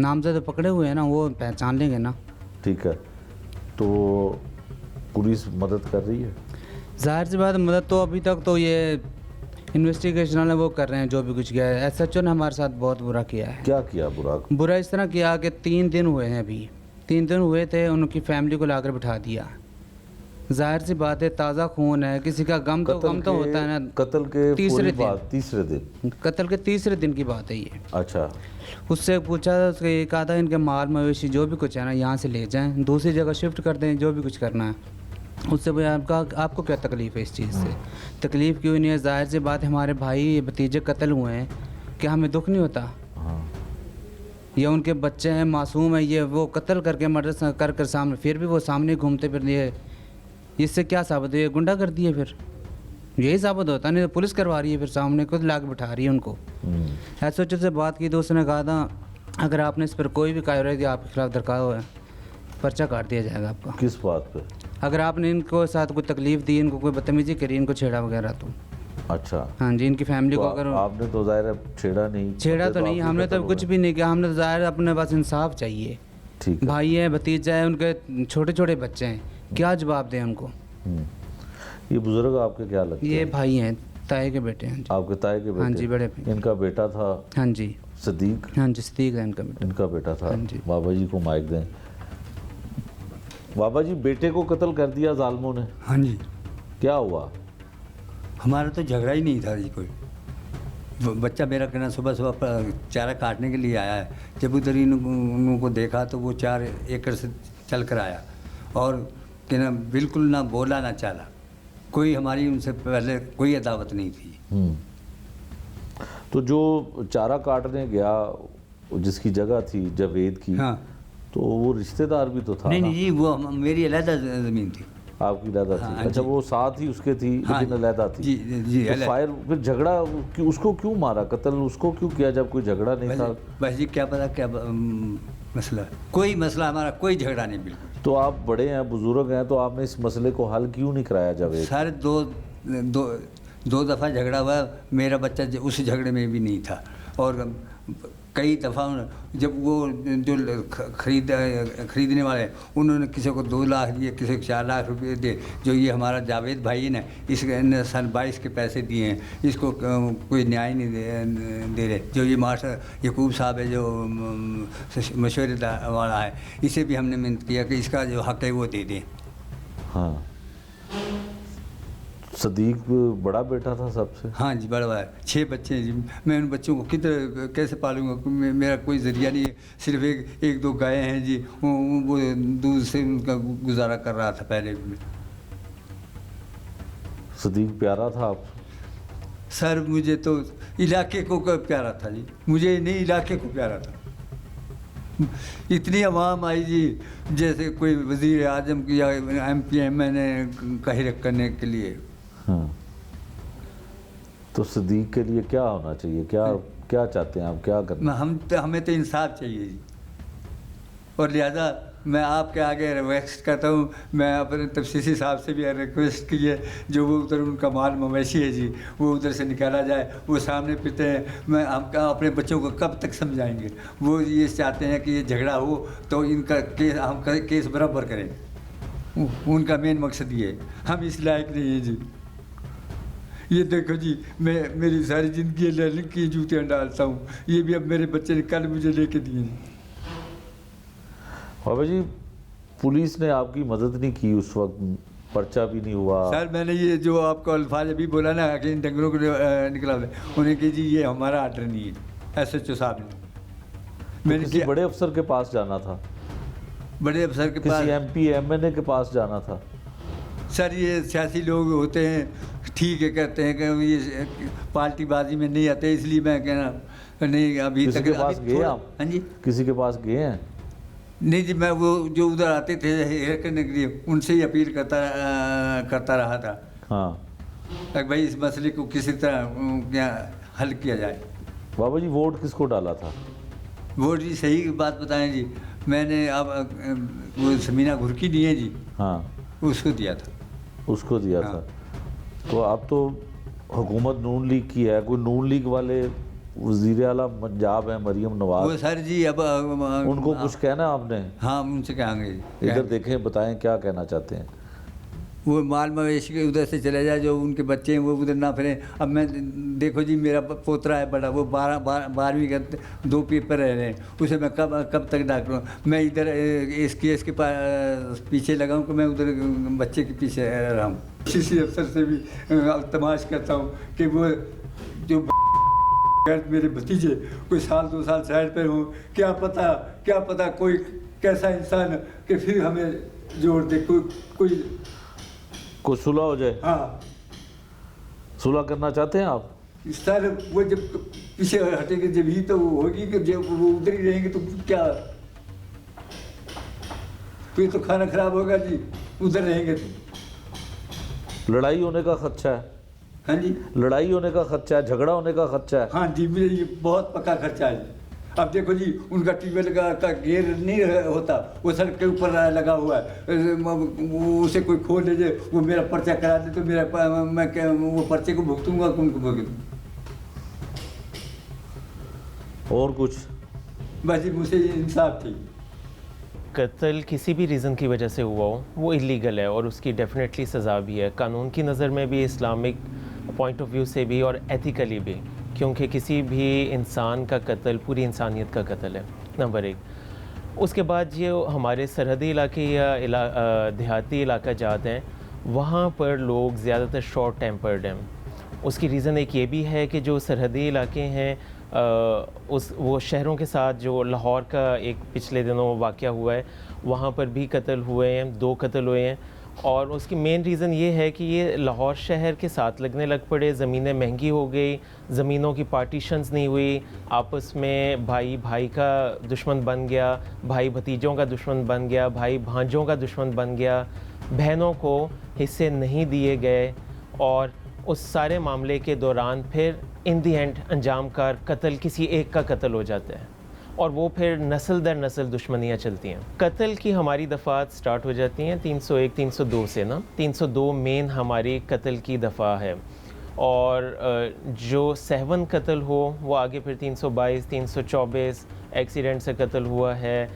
नामजद पकड़े हुए हैं ना, वो पहचान लेंगे ना। ठीक है। तो पुलिस मदद कर रही है? जाहिर सी बात, मदद तो अभी तक तो ये इन्वेस्टिगेशन वाले वो कर रहे हैं जो भी कुछ किया है। SHO ने हमारे साथ बहुत बुरा किया है। क्या किया बुरा? बुरा इस तरह किया कि 3 दिन हुए हैं अभी, 3 दिन हुए थे, उनकी फैमिली को लाकर बिठा दिया। जाहिर सी बात है, ताज़ा खून है, किसी का गम तो होता है ना। कत्ल के तीसरे तीसरे दिन कत्ल के तीसरे दिन की बात है ये। अच्छा। उससे पूछा, उसके ये कहा था इनके माल मवेशी जो भी कुछ है ना यहाँ से ले जाएं, दूसरी जगह शिफ्ट कर दें, जो भी कुछ करना है। उससे बोला आपको क्या तकलीफ़ है इस चीज़ से? तकलीफ़ क्यों नहीं है? जाहिर सी बात है, हमारे भाई भतीजे कत्ल हुए हैं, क्या हमें दुख नहीं होता? हाँ। ये उनके बच्चे हैं, मासूम है, ये वो कत्ल करके मर्डर कर सामने, फिर भी वो सामने घूमते फिर लिए। इससे क्या साबित है? गुंडा कर दिए, फिर यही साबित होता नहीं तो पुलिस करवा रही है, फिर सामने खुद ला के बिठा रही है उनको। एसएचओ से बात की तो उसने कहा था अगर आपने इस पर कोई भी कार्रवाई आपके खिलाफ दरकार हो, पर्चा काट दिया जाएगा आपका। किस बात पे? अगर आपने इनको साथ कोई तकलीफ़ दी, इनको कोई बदतमीजी करी, इनको छेड़ा वगैरह तो। अच्छा। हाँ जी, इनकी फैमिली तो को अगर आपने तो ज़ाहिर है छेड़ा नहीं। छेड़ा तो नहीं, हमने तो कुछ भी नहीं किया, हमने तो ज़ाहिर अपने पास इंसाफ चाहिए। ठीक है। भाई है, भतीजा है, उनके छोटे छोटे बच्चे हैं, क्या जवाब दें उनको? ये बुजुर्ग आपके क्या लगते हैं? ये भाई हैं, ताए के बेटे हैं जी। आपके ताए के बेटे? हाँ जी, बड़े भाई। इनका बेटा था हाँ जी। सदीक? हाँ जी, सदीक है इनका बेटा। इनका बेटा था। हाँ जी। बाबा जी को माइक दें। बाबा जी, बेटे को कत्ल कर दिया जालिमों ने। हाँ जी। क्या हुआ? हमारा तो झगड़ा ही नहीं था जी कोई। बच्चा मेरा कहना सुबह सुबह चारा काटने के लिए आया है, जब उधर इनको देखा तो वो 4 एकड़ से चल कर आया और कहना बिल्कुल ना बोला ना चाला, कोई हमारी उनसे पहले कोई अदावत नहीं थी। तो जो चारा काटने गया, जिसकी जगह थी जावेद की, हाँ। तो वो रिश्तेदार भी तो था नहीं ना? नहीं जी, वो मेरी अलहदा ज़मीन थी। आपकी अलहदा थी? हाँ, अच्छा, जी। वो साथ ही उसके थी, हाँ, लेकिन अलहदा थी। जी जी तो फायर, फिर झगड़ा उसको क्यों मारा? कत्ल उसको क्यों किया जब कोई झगड़ा नहीं था? बस जी क्या पता क्या मसला, कोई मसला हमारा कोई झगड़ा नहीं बिल्कुल। तो आप बड़े हैं, बुजुर्ग हैं, तो आपने इस मसले को हल क्यों नहीं कराया जावेद? सारे दो दफ़ा झगड़ा हुआ, मेरा बच्चा उस झगड़े में भी नहीं था। और कई दफ़ा जब वो जो खरीदने वाले उन्होंने किसी को 2 लाख दिए, किसी को 4 लाख रुपए दिए। जो ये हमारा जावेद भाई है ना, इसने सन 22 के पैसे दिए हैं, इसको कोई न्याय नहीं दे रहे। जो ये मास्टर यकूब साहब है, जो मशवरे वाला है, इसे भी हमने मिन्नत किया कि इसका जो हक है वो दे दें। हाँ। सदीक बड़ा बेटा था सबसे? हाँ जी, बड़ा है। 6 बच्चे हैं जी। मैं उन बच्चों को कैसे पालूंगा? मेरा कोई ज़रिया नहीं है, सिर्फ एक 2 गायें हैं जी, वो दूध से उनका गुजारा कर रहा था पहले भी। सदीक प्यारा था आप? सर मुझे तो इलाके को प्यारा था जी, मुझे नहीं इलाके को प्यारा था। इतनी आवाम आई जी, जैसे कोई वज़ीर आज़म की या MP MNA का हिरक करने के लिए। हाँ। तो सदीक के लिए क्या होना चाहिए? क्या चाहते हैं आप? क्या करना? हमें तो इंसाफ चाहिए जी, और लिहाजा मैं आपके आगे रिक्वेस्ट करता हूँ। मैं अपने तफसीसी साहब से भी रिक्वेस्ट की है, जो वो उधर उनका माल मवेशी है जी, वो उधर से निकाला जाए। वो सामने पीते हैं, मैं हम अपने बच्चों को कब तक समझाएंगे? वो ये चाहते हैं कि ये झगड़ा हो तो इनका हम केस बराबर करें। उनका मेन मकसद ये है। हम इस लायक नहीं हैं जी। ये देखो जी, मैं मेरी सारी ज़िंदगी लर्निंग की जूतियाँ डालता हूँ, ये भी अब मेरे बच्चे ने कल मुझे लेके दिए। बाबा जी, पुलिस ने आपकी मदद नहीं की उस वक्त? पर्चा भी नहीं हुआ? सर मैंने ये जो आपको अल्फाज अभी बोला ना कि इन डंगरों को निकला, उन्हें कि जी ये हमारा आर्डर नहीं है, SHO साहब ने। तो किसी बड़े अफसर के पास जाना था? बड़े अफसर के पास? किसी MP MNA के पास जाना था? सर ये सियासी लोग होते हैं, ठीक है, कहते हैं कि ये पार्टीबाजी में नहीं आते, इसलिए मैं कहना नहीं अभी तक। किसी के पास गए आप? हाँ जी। किसी के पास गए हैं? नहीं जी, मैं वो जो उधर आते थे हेयर करने के लिए, उनसे ही अपील करता रहा था। हाँ। भाई इस मसले को किसी तरह क्या हल किया जाए। बाबा जी, वोट किसको डाला था? वोट जी सही बात बताएं जी, मैंने अब वो समीना घुरकी दी है जी, हाँ, उसको दिया था। उसको दिया हाँ। था। तो अब तो हुकूमत नून लीग की है, कोई नून लीग वाले वज़ीर आला पंजाब है मरीम वो नवाज, सर जी अब उनको कुछ कहना आपने? हाँ उनसे कहेंगे जी। इधर देखें, बताएं क्या कहना चाहते हैं। वो माल मवेशी के उधर से चले जाए, जो उनके बच्चे हैं वो उधर ना फिरें। अब मैं देखो जी, मेरा पोतरा है बड़ा, वो 12वीं का 2 पेपर रह रहे हैं, उसे मैं कब तक डाकूँ। मैं इधर इस केस के पीछे लगा हूँ कि मैं उधर बच्चे के पीछे रहा हूँ। किसी अफसर से भी तमाश करता हूँ कि वो जो मेरे भतीजे कोई 1-2 साल साइड पर हों, क्या पता कोई कैसा इंसान कि फिर हमें जोड़ दे, कोई सुलह हो जाए। हाँ, सुलह करना चाहते हैं आप? सर वो जब पीछे हटेंगे जब ही तो वो होगी, कि जब वो उधर ही रहेंगे तो क्या, फिर तो खाना खराब होगा जी, उधर रहेंगे तो। लड़ाई होने का खर्चा है। हाँ जी, लड़ाई होने का खर्चा है, झगड़ा होने का खर्चा है। हाँ जी, मेरे ये बहुत पक्का खर्चा है। अब देखो जी, उनका ट्यूबवेल का गेयर नहीं होता, वो सड़क के ऊपर लगा हुआ है, वो उसे कोई खोल ले जाए, वो मेरा पर्चा करा दे तो मैं वो पर्चे को भुगतूंगा, उनको भुगतूँ। और कुछ? बस जी, मुझे इंसाफ चाहिए। कत्ल किसी भी रीज़न की वजह से हुआ हो वो इलीगल है और उसकी डेफिनेटली सज़ा भी है, कानून की नज़र में भी, इस्लामिक पॉइंट ऑफ व्यू से भी और एथिकली भी, क्योंकि किसी भी इंसान का कत्ल पूरी इंसानियत का कत्ल है, नंबर 1। उसके बाद ये हमारे सरहदी इलाके या देहाती इलाका जाते हैं, वहाँ पर लोग ज़्यादातर शॉर्ट टेम्पर्ड हैं। उसकी रीज़न एक ये भी है कि जो सरहदी इलाके हैं वो शहरों के साथ, जो लाहौर का एक पिछले दिनों वाक़या हुआ है, वहाँ पर भी कत्ल हुए हैं, 2 कत्ल हुए हैं। और उसकी मेन रीज़न ये है कि ये लाहौर शहर के साथ लगने लग पड़े, ज़मीनें महंगी हो गई, ज़मीनों की पार्टीशंस नहीं हुई, आपस में भाई भाई का दुश्मन बन गया, भाई भतीजों का दुश्मन बन गया, भाई भांजों का दुश्मन बन गया, बहनों को हिस्से नहीं दिए गए, और उस सारे मामले के दौरान फिर इन दी एंड अंजामकार कत्ल किसी एक का कत्ल हो जाता है, और वो फिर नस्ल दर नस्ल दुश्मनियाँ चलती हैं। कत्ल की हमारी दफ़ात स्टार्ट हो जाती हैं 301 302 से ना, 302 मेन हमारी कत्ल की दफ़ा है, और जो सहवन कत्ल हो वो आगे फिर 322 324 एक्सीडेंट से कत्ल हुआ है,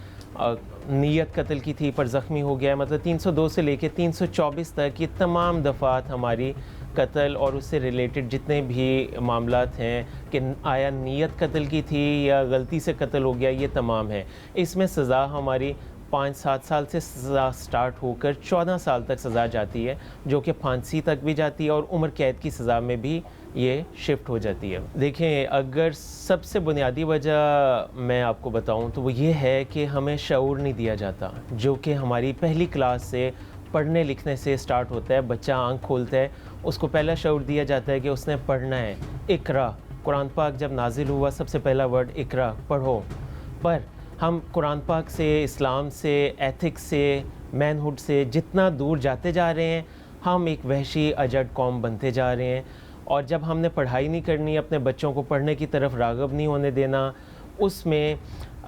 नीयत कत्ल की थी पर ज़ख्मी हो गया, मतलब 302 से लेके 324 तक ये तमाम दफ़ात हमारी कत्ल और उससे रिलेटेड जितने भी मामलात हैं कि आया नीयत कत्ल की थी या गलती से कत्ल हो गया, ये तमाम है। इसमें सज़ा हमारी 5-7 साल से सज़ा स्टार्ट होकर 14 साल तक सज़ा जाती है, जो कि फांसी तक भी जाती है और उम्र कैद की सज़ा में भी ये शिफ्ट हो जाती है। देखें, अगर सबसे बुनियादी वजह मैं आपको बताऊं तो वो ये है कि हमें शऊर नहीं दिया जाता, जो कि हमारी पहली क्लास से पढ़ने लिखने से स्टार्ट होता है। बच्चा आँख खोलता है, उसको पहला शऊर दिया जाता है कि उसने पढ़ना है। इकरा, कुरान पाक जब नाजिल हुआ सबसे पहला वर्ड इकरा, पढ़ो। पर हम कुरान पाक से, इस्लाम से, एथिक्स से, मैनहुड से जितना दूर जाते जा रहे हैं, हम एक वहशी अजड कौम बनते जा रहे हैं। और जब हमने पढ़ाई नहीं करनी, अपने बच्चों को पढ़ने की तरफ राग़िब नहीं होने देना, उसमें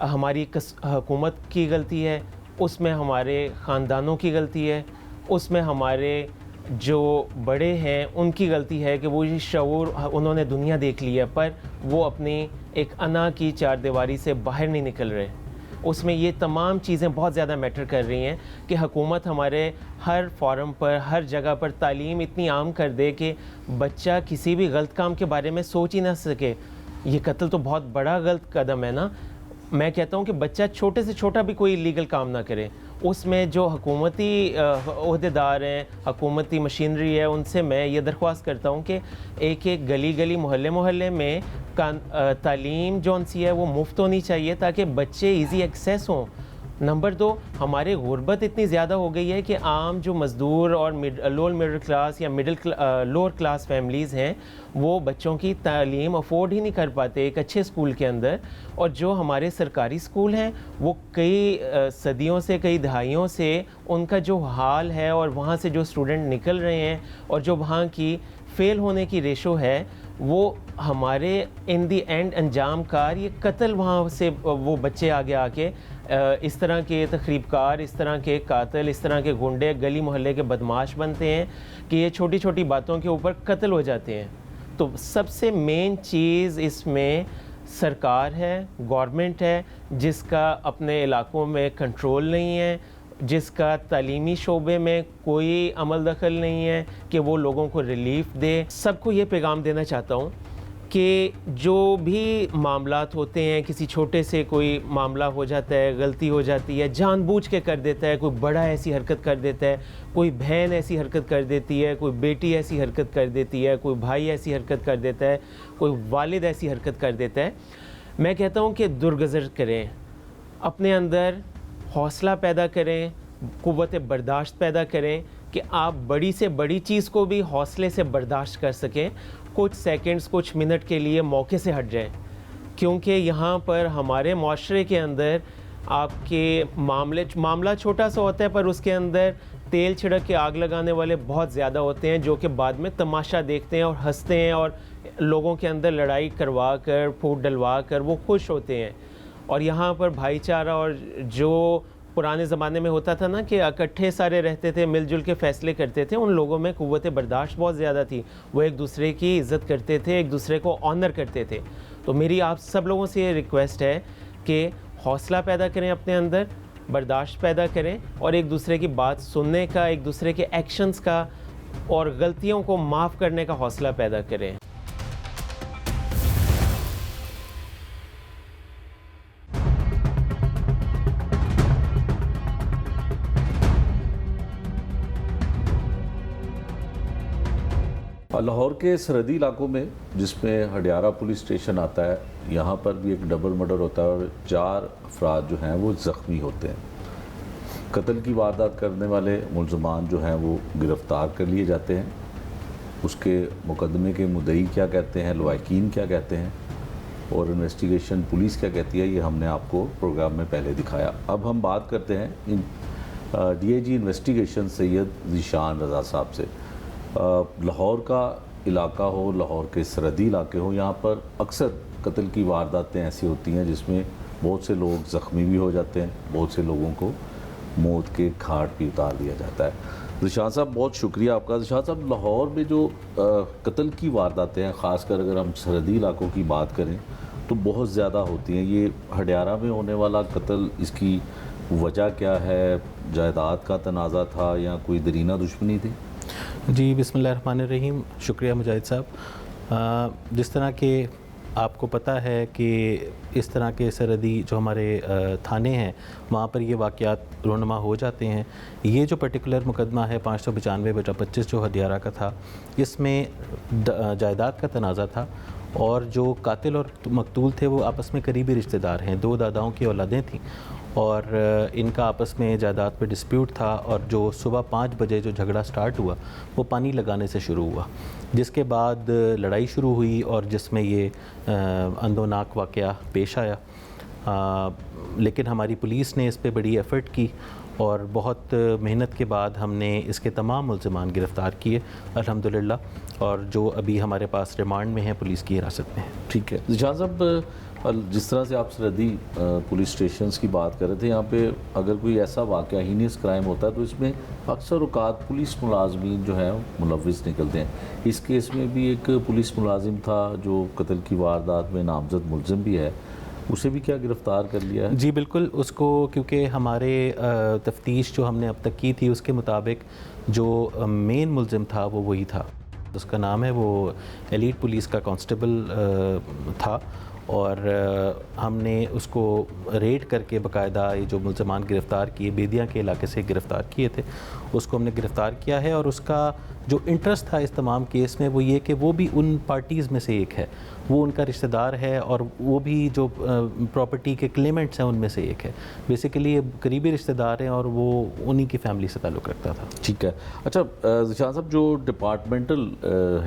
हमारी हुकूमत की गलती है, उसमें हमारे ख़ानदानों की गलती है, उसमें हमारे जो बड़े हैं उनकी गलती है कि वो ये शऊर उन्होंने दुनिया देख ली है, पर वो अपनी एक अना की चारदीवारी से बाहर नहीं निकल रहे। उसमें ये तमाम चीज़ें बहुत ज़्यादा मैटर कर रही हैं कि हुकूमत हमारे हर फोरम पर, हर जगह पर तालीम इतनी आम कर दे कि बच्चा किसी भी गलत काम के बारे में सोच ही ना सके। ये कत्ल तो बहुत बड़ा गलत कदम है ना। मैं कहता हूँ कि बच्चा छोटे से छोटा भी कोई इलीगल काम ना करे। उसमें जो हुकूमती ओहदेदार हैं, हुकूमती मशीनरी है, उनसे मैं ये दरख्वास्त करता हूँ कि एक एक गली गली मोहल्ले मोहल्ले में तालीम जौन सी है वो मुफ्त होनी चाहिए, ताकि बच्चे इजी एक्सेस हों। नंबर 2, हमारे गुर्बत इतनी ज़्यादा हो गई है कि आम जो मज़दूर और लोअर मिडिल क्लास या लोअर क्लास फैमिलीज़ हैं, वो बच्चों की तालीम अफोर्ड ही नहीं कर पाते एक अच्छे स्कूल के अंदर। और जो हमारे सरकारी स्कूल हैं वो कई सदियों से, कई दहाइयों से उनका जो हाल है और वहाँ से जो स्टूडेंट निकल रहे हैं और जो वहाँ की फ़ेल होने की रेशो है, वो हमारे इन दी एंड अंजाम कार ये कत्ल, वहाँ से वो बच्चे आगे आके इस तरह के तखरीबकार, इस तरह के कातिल, इस तरह के गुंडे, गली मोहल्ले के बदमाश बनते हैं कि ये छोटी छोटी बातों के ऊपर कत्ल हो जाते हैं। तो सबसे मेन चीज़ इसमें सरकार है, गवर्नमेंट है, जिसका अपने इलाकों में कंट्रोल नहीं है। जिसका तालीमी शोबे में कोई अमल दखल नहीं है कि वो लोगों को रिलीफ दे। सबको ये पैगाम देना चाहता हूँ कि जो भी मामलात होते हैं, किसी छोटे से कोई मामला हो जाता है, गलती हो जाती है, जानबूझ के कर देता है, कोई बड़ा ऐसी हरकत कर देता है, कोई बहन ऐसी हरकत कर देती है, कोई बेटी ऐसी हरकत कर देती है, कोई भाई ऐसी हरकत कर देता है, कोई वालिद ऐसी हरकत कर देता है, मैं कहता हूँ कि दुर्गज़र करें, अपने अंदर हौसला पैदा करें, क़ुव्वत बर्दाश्त पैदा करें कि आप बड़ी से बड़ी चीज़ को भी हौसले से बर्दाश्त कर सकें, कुछ सेकंड्स, कुछ मिनट के लिए मौके से हट जाएं, क्योंकि यहाँ पर हमारे माशरे के अंदर आपके मामला छोटा सा होता है, पर उसके अंदर तेल छिड़क के आग लगाने वाले बहुत ज़्यादा होते हैं, जो कि बाद में तमाशा देखते हैं और हंसते हैं और लोगों के अंदर लड़ाई करवा कर, फूट डलवा कर वो खुश होते हैं। और यहाँ पर भाईचारा और जो पुराने ज़माने में होता था ना कि इकट्ठे सारे रहते थे, मिलजुल के फ़ैसले करते थे, उन लोगों में क़ुव्वत बर्दाश्त बहुत ज़्यादा थी, वो एक दूसरे की इज़्ज़त करते थे, एक दूसरे को ऑनर करते थे। तो मेरी आप सब लोगों से ये रिक्वेस्ट है कि हौसला पैदा करें अपने अंदर, बर्दाश्त पैदा करें और एक दूसरे की बात सुनने का, एक दूसरे के एक्शंस का और गलतियों को माफ़ करने का हौसला पैदा करें। लाहौर के सरहदी इलाकों में, जिसमें हडियारा पुलिस स्टेशन आता है, यहाँ पर भी एक डबल मर्डर होता है और 4 अफराद जो हैं वो ज़ख्मी होते हैं। कत्ल की वारदात करने वाले मुल्ज़मान जो हैं वो गिरफ़्तार कर लिए जाते हैं। उसके मुकदमे के मुद्दई क्या कहते हैं, लवाकिन क्या कहते हैं और इन्वेस्टिगेशन पुलिस क्या कहती है, ये हमने आपको प्रोग्राम में पहले दिखाया। अब हम बात करते हैं DIG इन्वेस्टिगेशन सैयद ज़ीशान रज़ा साहब से। लाहौर का इलाका हो, लाहौर के सरहदी इलाके हो, यहाँ पर अक्सर कत्ल की वारदातें ऐसी होती हैं जिसमें बहुत से लोग ज़ख्मी भी हो जाते हैं, बहुत से लोगों को मौत के घाट भी उतार दिया जाता है। ज़ीशान साहब, बहुत शुक्रिया आपका। ज़ीशान साहब, लाहौर में जो कत्ल की वारदातें हैं, ख़ासकर अगर हम सरहदी इलाकों की बात करें तो बहुत ज़्यादा होती हैं। ये हडियारा में होने वाला कत्ल, इसकी वजह क्या है? जायदाद का तनाज़ा था या कोई दरीना दुश्मनी थी? जी, बिस्मिल्लाहिर्रहमानिर्रहीम। शुक्रिया मुजाहिद साहब। जिस तरह के आपको पता है कि इस तरह के सरहदी जो हमारे थाने हैं, वहाँ पर ये वाक़यात रोनुमा हो जाते हैं। ये जो पर्टिकुलर मुकदमा है 595/25 जो हडियारा का था, इसमें जायदाद का तनाज़ा था और जो कातिल और मकतूल थे वो आपस में करीबी रिश्तेदार हैं, 2 दादाओं की औलादें थीं और इनका आपस में जायदाद पे डिस्प्यूट था। और जो सुबह 5 बजे जो झगड़ा स्टार्ट हुआ वो पानी लगाने से शुरू हुआ, जिसके बाद लड़ाई शुरू हुई और जिसमें ये अंदोनाक वाक़या पेश आया। लेकिन हमारी पुलिस ने इस पे बड़ी एफ़र्ट की और बहुत मेहनत के बाद हमने इसके तमाम मुल्ज़िमान गिरफ़्तार किए अल्हम्दुलिल्लाह, और जो अभी हमारे पास रिमांड में हैं, पुलिस की हिरासत में है। ठीक है ज़ीशान साहब, जिस तरह से आप सरहदी पुलिस स्टेशंस की बात कर रहे थे, यहाँ पे अगर कोई ऐसा वाक़या हीनियस क्राइम होता है तो इसमें अक्सर औक़ात पुलिस मुलाज़मीन जो है मुलव्विस निकलते हैं। इस केस में भी एक पुलिस मुलाजिम था जो कत्ल की वारदात में नामज़द मुल्ज़िम भी है, उसे भी क्या गिरफ़्तार कर लिया है? जी बिल्कुल, उसको, क्योंकि हमारे तफ्तीश जो हमने अब तक की थी उसके मुताबिक जो मेन मुल्ज़िम था वो वही था। उसका नाम है, वो एलीट पुलिस का कांस्टेबल था और हमने उसको रेड करके बाकायदा ये जो मुल्ज़मान गिरफ़्तार किए, बेदिया के इलाके से गिरफ़्तार किए थे, उसको हमने गिरफ़्तार किया है। और उसका जो इंटरेस्ट था इस तमाम केस में वो ये कि वो भी उन पार्टीज़ में से एक है, वो उनका रिश्तेदार है और वो भी जो प्रॉपर्टी के क्लेमेंट्स हैं उनमें से एक है। बेसिकली ये करीबी रिश्तेदार हैं और वो उन्हीं की फैमिली से ताल्लुक़ रखता था। ठीक है। अच्छा ज़ीशान साहब, जो डिपार्टमेंटल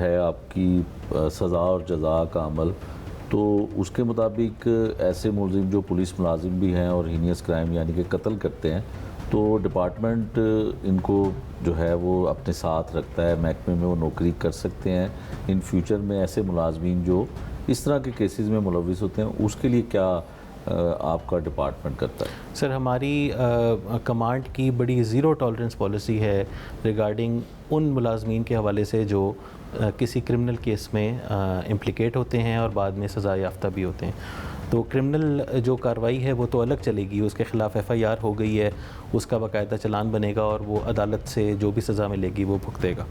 है आपकी सज़ा और जज़ा का अमल, तो उसके मुताबिक ऐसे मुल्ज़िम जो पुलिस मुलाजिम भी हैं और हीनियस क्राइम यानी कि कत्ल करते हैं, तो डिपार्टमेंट इनको जो है वो अपने साथ रखता है, महकमे में वो नौकरी कर सकते हैं। इन फ्यूचर में ऐसे मुलाजमीन जो इस तरह के केसेस में मुलव्विस होते हैं, उसके लिए क्या आपका डिपार्टमेंट करता है? सर, हमारी कमांड की बड़ी ज़ीरो टॉलरेंस पॉलिसी है रिगार्डिंग उन मुलाजमीन के हवाले से जो किसी क्रिमिनल केस में इम्प्लिकेट होते हैं और बाद में सज़ा याफ्ता भी होते हैं। तो क्रिमिनल जो कार्रवाई है वो तो अलग चलेगी, उसके ख़िलाफ़ FIR हो गई है, उसका बाकायदा चालान बनेगा और वो अदालत से जो भी सज़ा मिलेगी वो भुगतेगा।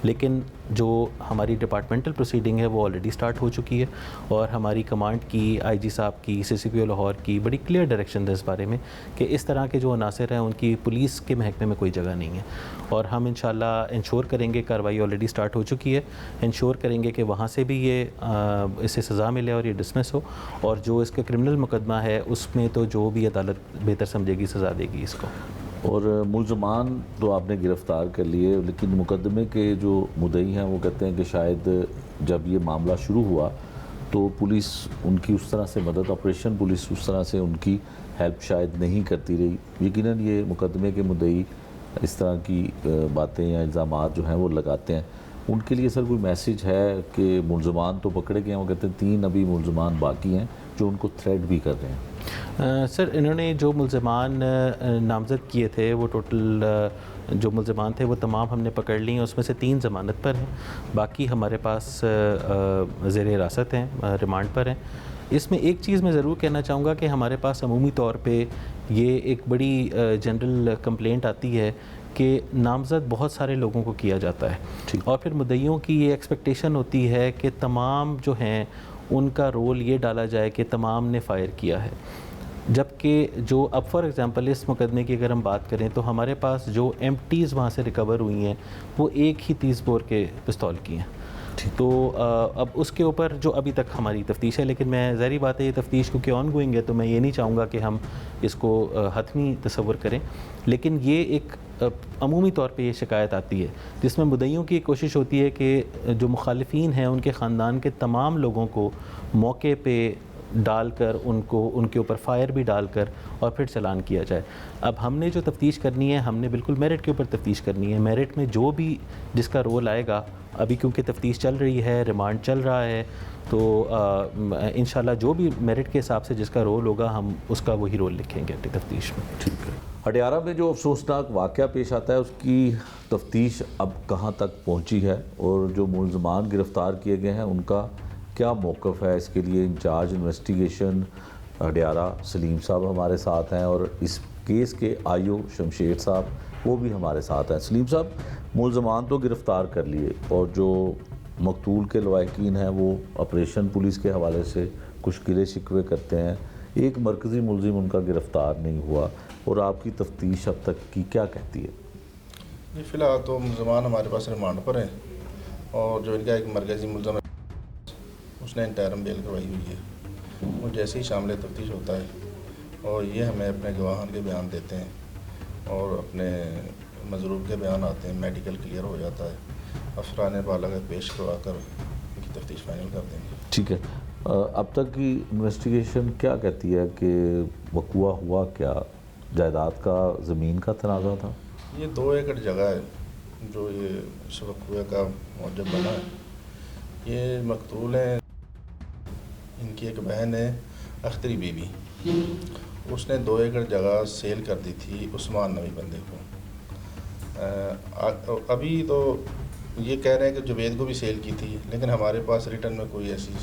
लेकिन जो हमारी डिपार्टमेंटल प्रोसीडिंग है वो ऑलरेडी स्टार्ट हो चुकी है और हमारी कमांड की, आईजी साहब की, CCPO लाहौर की बड़ी क्लियर डायरेक्शन है इस बारे में कि इस तरह के जो अनासर हैं उनकी पुलिस के महकमे में कोई जगह नहीं है। और हम इंशाल्लाह इंश्योर करेंगे, कार्रवाई ऑलरेडी स्टार्ट हो चुकी है, इंश्योर करेंगे कि वहाँ से भी ये इसे सज़ा मिले और ये डिसमिस हो, और जो इसका क्रिमिनल मुकदमा है उसमें तो जो भी अदालत बेहतर समझेगी सज़ा देगी इसको। और मुलजमान तो आपने गिरफ़्तार कर लिए, लेकिन मुकदमे के जो मुद्दई हैं वो कहते हैं कि शायद जब ये मामला शुरू हुआ तो पुलिस उनकी उस तरह से मदद, ऑपरेशन पुलिस उस तरह से उनकी हेल्प शायद नहीं करती रही। यकीनन ये मुकदमे के मुद्दई इस तरह की बातें या इल्ज़ामात जो हैं वो लगाते हैं। उनके लिए सर कोई मैसेज है कि मुलजमान तो पकड़े गए हैं, वो कहते हैं 3 अभी मुलजमान बाकी हैं जो उनको थ्रेट भी कर रहे हैं। सर इन्होंने जो मुलजमान नामज़द किए थे वो टोटल जो मुलजमान थे वो तमाम हमने पकड़ लिए हैं, उसमें से 3 ज़मानत पर हैं, बाकी हमारे पास ज़ेर हिरासत हैं, रिमांड पर हैं। इसमें एक चीज़ मैं ज़रूर कहना चाहूँगा कि हमारे पास अमूमी तौर पे ये एक बड़ी जनरल कंप्लेंट आती है कि नामज़द बहुत सारे लोगों को किया जाता है और फिर मुद्दइयों की ये एक्सपेक्टेशन होती है कि तमाम जो हैं उनका रोल ये डाला जाए कि तमाम ने फ़ायर किया है, जबकि जो अब फॉर एग्ज़ाम्पल इस मुकदमे की अगर हम बात करें तो हमारे पास जो एम्प्टीज़ वहाँ से रिकवर हुई हैं वो एक ही 30 बोर के पिस्तौल की हैं। तो अब उसके ऊपर जो अभी तक हमारी तफ्तीश है, लेकिन मैं ज़ाहिर बात है ये तफ्तीश क्योंकि ऑन गोइंग है तो मैं ये नहीं चाहूँगा कि हम इसको हतमी तसव्वुर करें, लेकिन ये एक अमूमी तौर पे ये शिकायत आती है जिसमें मुद्दइयों की कोशिश होती है कि जो मुखालिफिन हैं उनके ख़ानदान के तमाम लोगों को मौके पे डालकर उनको उनके ऊपर फ़ायर भी डालकर और फिर चलान किया जाए। अब हमने जो तफ्तीश करनी है हमने बिल्कुल मेरिट के ऊपर तफ्तीश करनी है। मेरिट में जो भी जिसका रोल आएगा, अभी क्योंकि तफ्तीश चल रही है, रिमांड चल रहा है, तो इंशाल्लाह जो भी मेरिट के हिसाब से जिसका रोल होगा हम उसका वही रोल लिखेंगे अपनी तफ्तीश में। ठीक है। अडियारा में जो अफसोसनाक वाक़या पेश आता है उसकी तफ्तीश अब कहाँ तक पहुँची है और जो मुलजमान गिरफ़्तार किए गए हैं उनका क्या मौक़िफ़ है, इसके लिए इंचार्ज इन्वेस्टिगेशन अडियारा सलीम साहब हमारे साथ हैं और इस केस के IO शमशेर साहब वो भी हमारे साथ हैं। सलीम साहब, मुलजमान तो गिरफ़्तार कर लिए और जो मकतूल के लवाहिकीन हैं वो ऑपरेशन पुलिस के हवाले से कुछ गिले शिकवे करते हैं, एक मरकज़ी मुलजिम उनका गिरफ़्तार नहीं हुआ, और आपकी तफ्तीश अब तक की क्या कहती है? जी फ़िलहाल तो मुलजमान हमारे पास रिमांड पर हैं और जो इनका एक मरकज़ी मुलज़म उसने इंटरम बेल करवाई हुई है। वो जैसे ही शामिल तफ्तीश होता है और ये हमें अपने गवाहान के बयान देते हैं और अपने मजरूब के बयान आते हैं, मेडिकल क्लियर हो जाता है, अफसरान बाला पेश करवा कर इनकी तफ्तीश फाइनल कर देंगे। ठीक है। अब तक की इन्वेस्टिगेशन क्या कहती है कि वक़ुआ हुआ क्या? जायदाद का, ज़मीन का तनाज़ा था? ये 2 एकड़ जगह है जो ये इस वक़ुए का मौजब बना है। ये मकतूल हैं, इनकी एक बहन है अख्तरी बीबी, उसने 2 एकड़ जगह सेल कर दी थी उस्मान नवी बंदे को। अभी तो ये कह रहे हैं कि जुबैद को भी सेल की थी, लेकिन हमारे पास रिटर्न में कोई ऐसी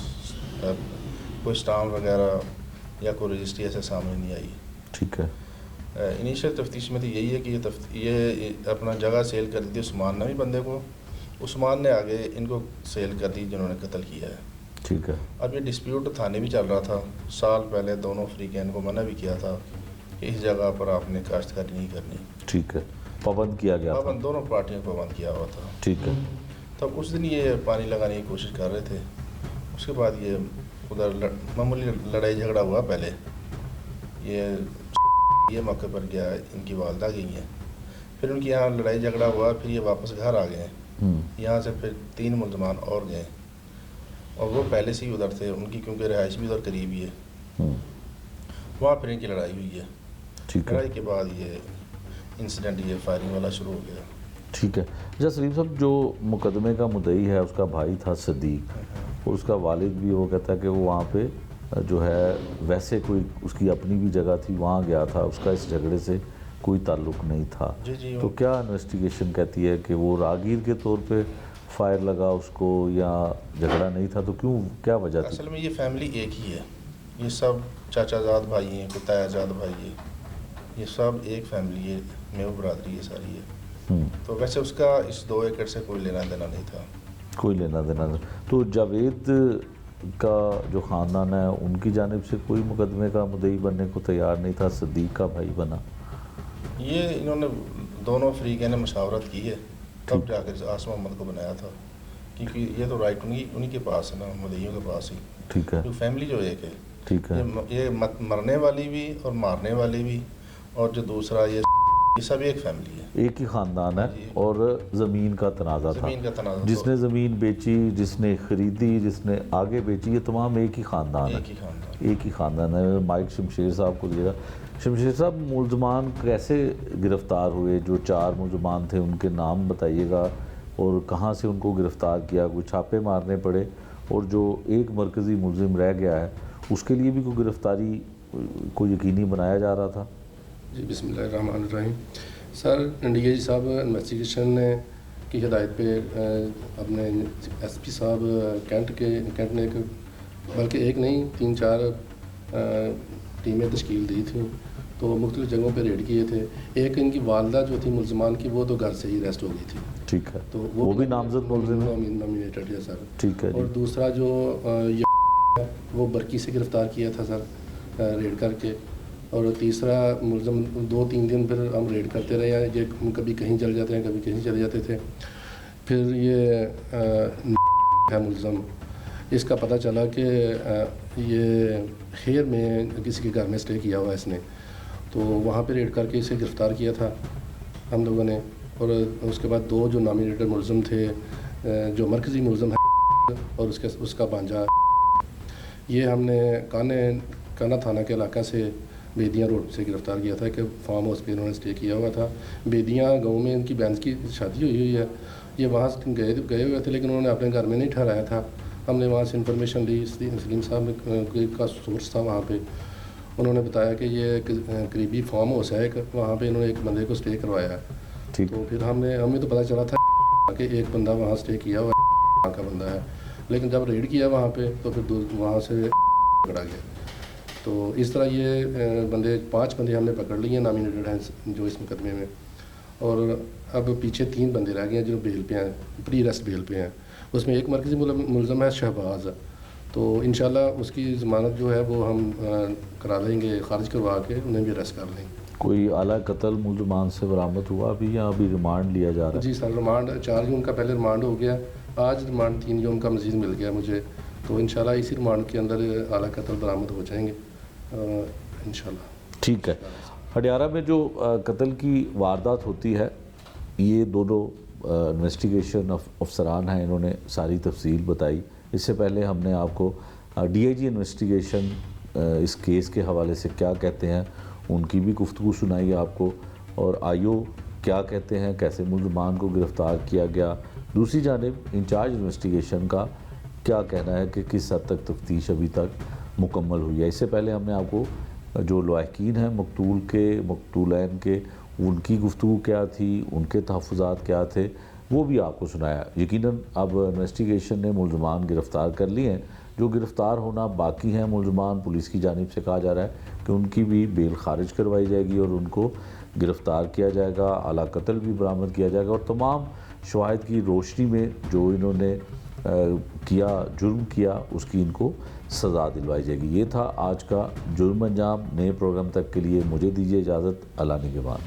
कोई स्टाम्प वगैरह या कोई रजिस्ट्री ऐसे सामने नहीं आई। ठीक है। इनिशियल तफ्तीश में तो यही है कि ये अपना जगह सेल कर दी थी उस्मान नवी बंदे को, उस्मान ने आगे इनको सेल कर दी जिन्होंने कत्ल किया है। ठीक है। अब ये डिस्प्यूट थाने भी चल रहा था, साल पहले दोनों अफ्रीकन को मना भी किया था कि इस जगह पर आपने काश्तकारी नहीं करनी। ठीक है। पाबंद किया गया था? पाबंद, दोनों पार्टियों को पाबंद किया हुआ था। ठीक है। तब उस दिन ये पानी लगाने की कोशिश कर रहे थे, उसके बाद ये उधर मामूली लड़ाई झगड़ा हुआ। पहले ये मौके पर गया, इनकी वालदा गई हैं, फिर उनकी यहाँ लड़ाई झगड़ा हुआ, फिर ये वापस घर आ गए। यहाँ से फिर 3 मुलजमान और गए और वो पहले से ही उधर थे, उनकी क्योंकि रिहाइश भी उधर करीब ही है, वहाँ फिर इनकी लड़ाई हुई है। लड़ाई के बाद ये इंसिडेंट, ये फायरिंग वाला शुरू हो गया। ठीक है। अच्छा सलीम साहब, जो मुकदमे का मुद्दई है उसका भाई था सदीक और उसका वालिद भी वो कहता है कि वो वहाँ पे जो है वैसे कोई उसकी अपनी भी जगह थी, वहाँ गया था, उसका इस झगड़े से कोई ताल्लुक़ नहीं था। जी तो क्या इन्वेस्टिगेशन कहती है कि वो रागीर के तौर पे फायर लगा उसको या झगड़ा नहीं था, तो क्यों, क्या वजह थी? असल में ये फैमिली एक ही है, ये सब चाचाजाद भाई हैं, कुतायाजाद भाई है, ये सब एक फैमिली है, मेव बरादरी है सारी है। तो वैसे उसका इस 2 एकड़ से कोई लेना देना नहीं था। कोई लेना देना नहीं। तो जावेद का जो ख़ानदान है उनकी जानिब से कोई मुकदमे का मुद्दई बनने को तैयार नहीं था, सदीक का भाई बना। ये इन्होंने दोनों फरीक़ों ने मशावरत की है, तब जाकर आसम मोहम्मद को बनाया था, क्योंकि ये तो राइट उन्हीं के पास है ना, मुद्दईयों के पास ही। ठीक है, जो फैमिली जो एक है, ठीक है। ये मरने वाली भी और मारने वाली भी, और जो दूसरा ये सब एक फैमिली है, एक ही ख़ानदान है। और ज़मीन का तनाज़ा था, ज़मीन का तनाज़ा, जिसने ज़मीन बेची, जिसने ख़रीदी, जिसने आगे बेची, ये तमाम एक ही ख़ानदान है, एक ही ख़ानदान है। माइक शमशेर साहब को दिएगा। शमशेर साहब, मुलजमान कैसे गिरफ़्तार हुए? जो 4 मुलजमान थे उनके नाम बताइएगा, और कहाँ से उनको गिरफ़्तार किया? कोई छापे मारने पड़े? और जो एक मरकज़ी मुलजिम रह गया है उसके लिए भी कोई गिरफ़्तारी को यकीनी बनाया जा रहा था? जी, बिस्मिल्लाहिर्रहमानिर्रहीम। सर, डीआईजी साहब इन्वेस्टिगेशन की हिदायत पे अपने एसपी साहब कैंट ने बल्कि एक नहीं 3-4 टीमें तश्कील दी थी, तो मुख्तलिफ़ जगहों पे रेड किए थे। एक इनकी वालदा जो थी मुलजमान की, वो तो घर से ही अरेस्ट हो गई थी। ठीक है, तो वो भी नामजद मुलजिम है, नॉमिनेटेड है सर। ठीक है। और दूसरा जो ये वो बरकी से गिरफ़्तार किया था सर, रेड करके। और तीसरा मुलज़म 2-3 दिन फिर हम रेड करते रहे हैं, ये कभी कहीं चले जाते हैं, कभी कहीं चले जाते थे। फिर ये है मुलज़म, इसका पता चला कि ये खेर में किसी के घर में स्टे किया हुआ इसने, तो वहाँ पे रेड करके इसे गिरफ़्तार किया था हम लोगों ने। और उसके बाद 2 जो नॉमिनेटेड मुलज़म थे, जो मरकज़ी मुलज़म है और उसका भांजा, ये हमने काना थाना के इलाका से बेदियाँ रोड से गिरफ़्तार किया था कि फार्म हाउस पे इन्होंने स्टे किया हुआ था। बेदियाँ गांव में इनकी बहन की शादी हुई है। ये वहाँ गए हुए थे, लेकिन उन्होंने अपने घर में नहीं ठहराया था। हमने वहाँ से इन्फॉर्मेशन ली, सलीम साहब का सोर्स था वहाँ पे। उन्होंने बताया कि ये करीबी फार्म हाउस है एक, वहाँ पे इन्होंने एक बंदे को स्टे करवाया है। तो फिर हमें तो पता चला था कि एक बंदा वहाँ स्टे किया हुआ वहाँ का बंदा है, लेकिन जब रेड किया वहाँ पे तो फिर वहाँ से पकड़ा गया। तो इस तरह ये 5 बंदे हमने पकड़ लिए, नॉमिनेटेड हैं जो इस मुकदमे में। और अब पीछे 3 बंदे रह गए हैं जो बेल पे हैं, प्री अरेस्ट बेल पे हैं। उसमें एक मरकज़ी मुलज़म है शहबाज, तो इंशाल्लाह उसकी ज़मानत जो है वो हम करा लेंगे, ख़ारिज करवा के उन्हें भी अरेस्ट कर लेंगे। कोई आला कत्ल मुलजमान से बरामद हुआ अभी, या अभी रिमांड लिया जा रहा है? जी सर, रिमांड 4 जून का पहले रिमांड हो गया, आज रिमांड 3 जून का मज़ीद मिल गया मुझे, तो इंशाल्लाह इसी रिमांड के अंदर आला कत्ल बरामद हो जाएंगे इंशाल्लाह। ठीक है। हडियारा में जो कत्ल की वारदात होती है, ये दोनों इन्वेस्टिगेशन अफसरान हैं, इन्होंने सारी तफसील बताई। इससे पहले हमने आपको डीआईजी इन्वेस्टिगेशन इस केस के हवाले से क्या कहते हैं उनकी भी गुफ्तगू सुनाई आपको, और आईओ क्या कहते हैं, कैसे मुलजमान को गिरफ़्तार किया गया। दूसरी जानिब इंचार्ज इन्वेस्टिगेशन का क्या कहना है कि किस हद तक तफ्तीश अभी तक मुकम्मल हुई है। इससे पहले हमने आपको जो लवाहकीन हैं मकतूल के, मकतूलैन के, उनकी गुफ्तगू क्या थी, उनके तहफ़्फ़ुज़ात क्या थे, वो भी आपको सुनाया। यकीनन अब इन्वेस्टिगेशन ने मुलजमान गिरफ़्तार कर लिए हैं। जो गिरफ़्तार होना बाकी हैं मुलजमान, पुलिस की जानिब से कहा जा रहा है कि उनकी भी बेल खारिज करवाई जाएगी और उनको गिरफ़्तार किया जाएगा, आला कत्ल भी बरामद किया जाएगा, और तमाम शवाहिद की रोशनी में जो इन्होंने जुर्म किया उसकी इनको सज़ा दिलवाई जाएगी। ये था आज का जुर्म अंजाम। नए प्रोग्राम तक के लिए मुझे दीजिए इजाज़त। अल्लाह निगहबान।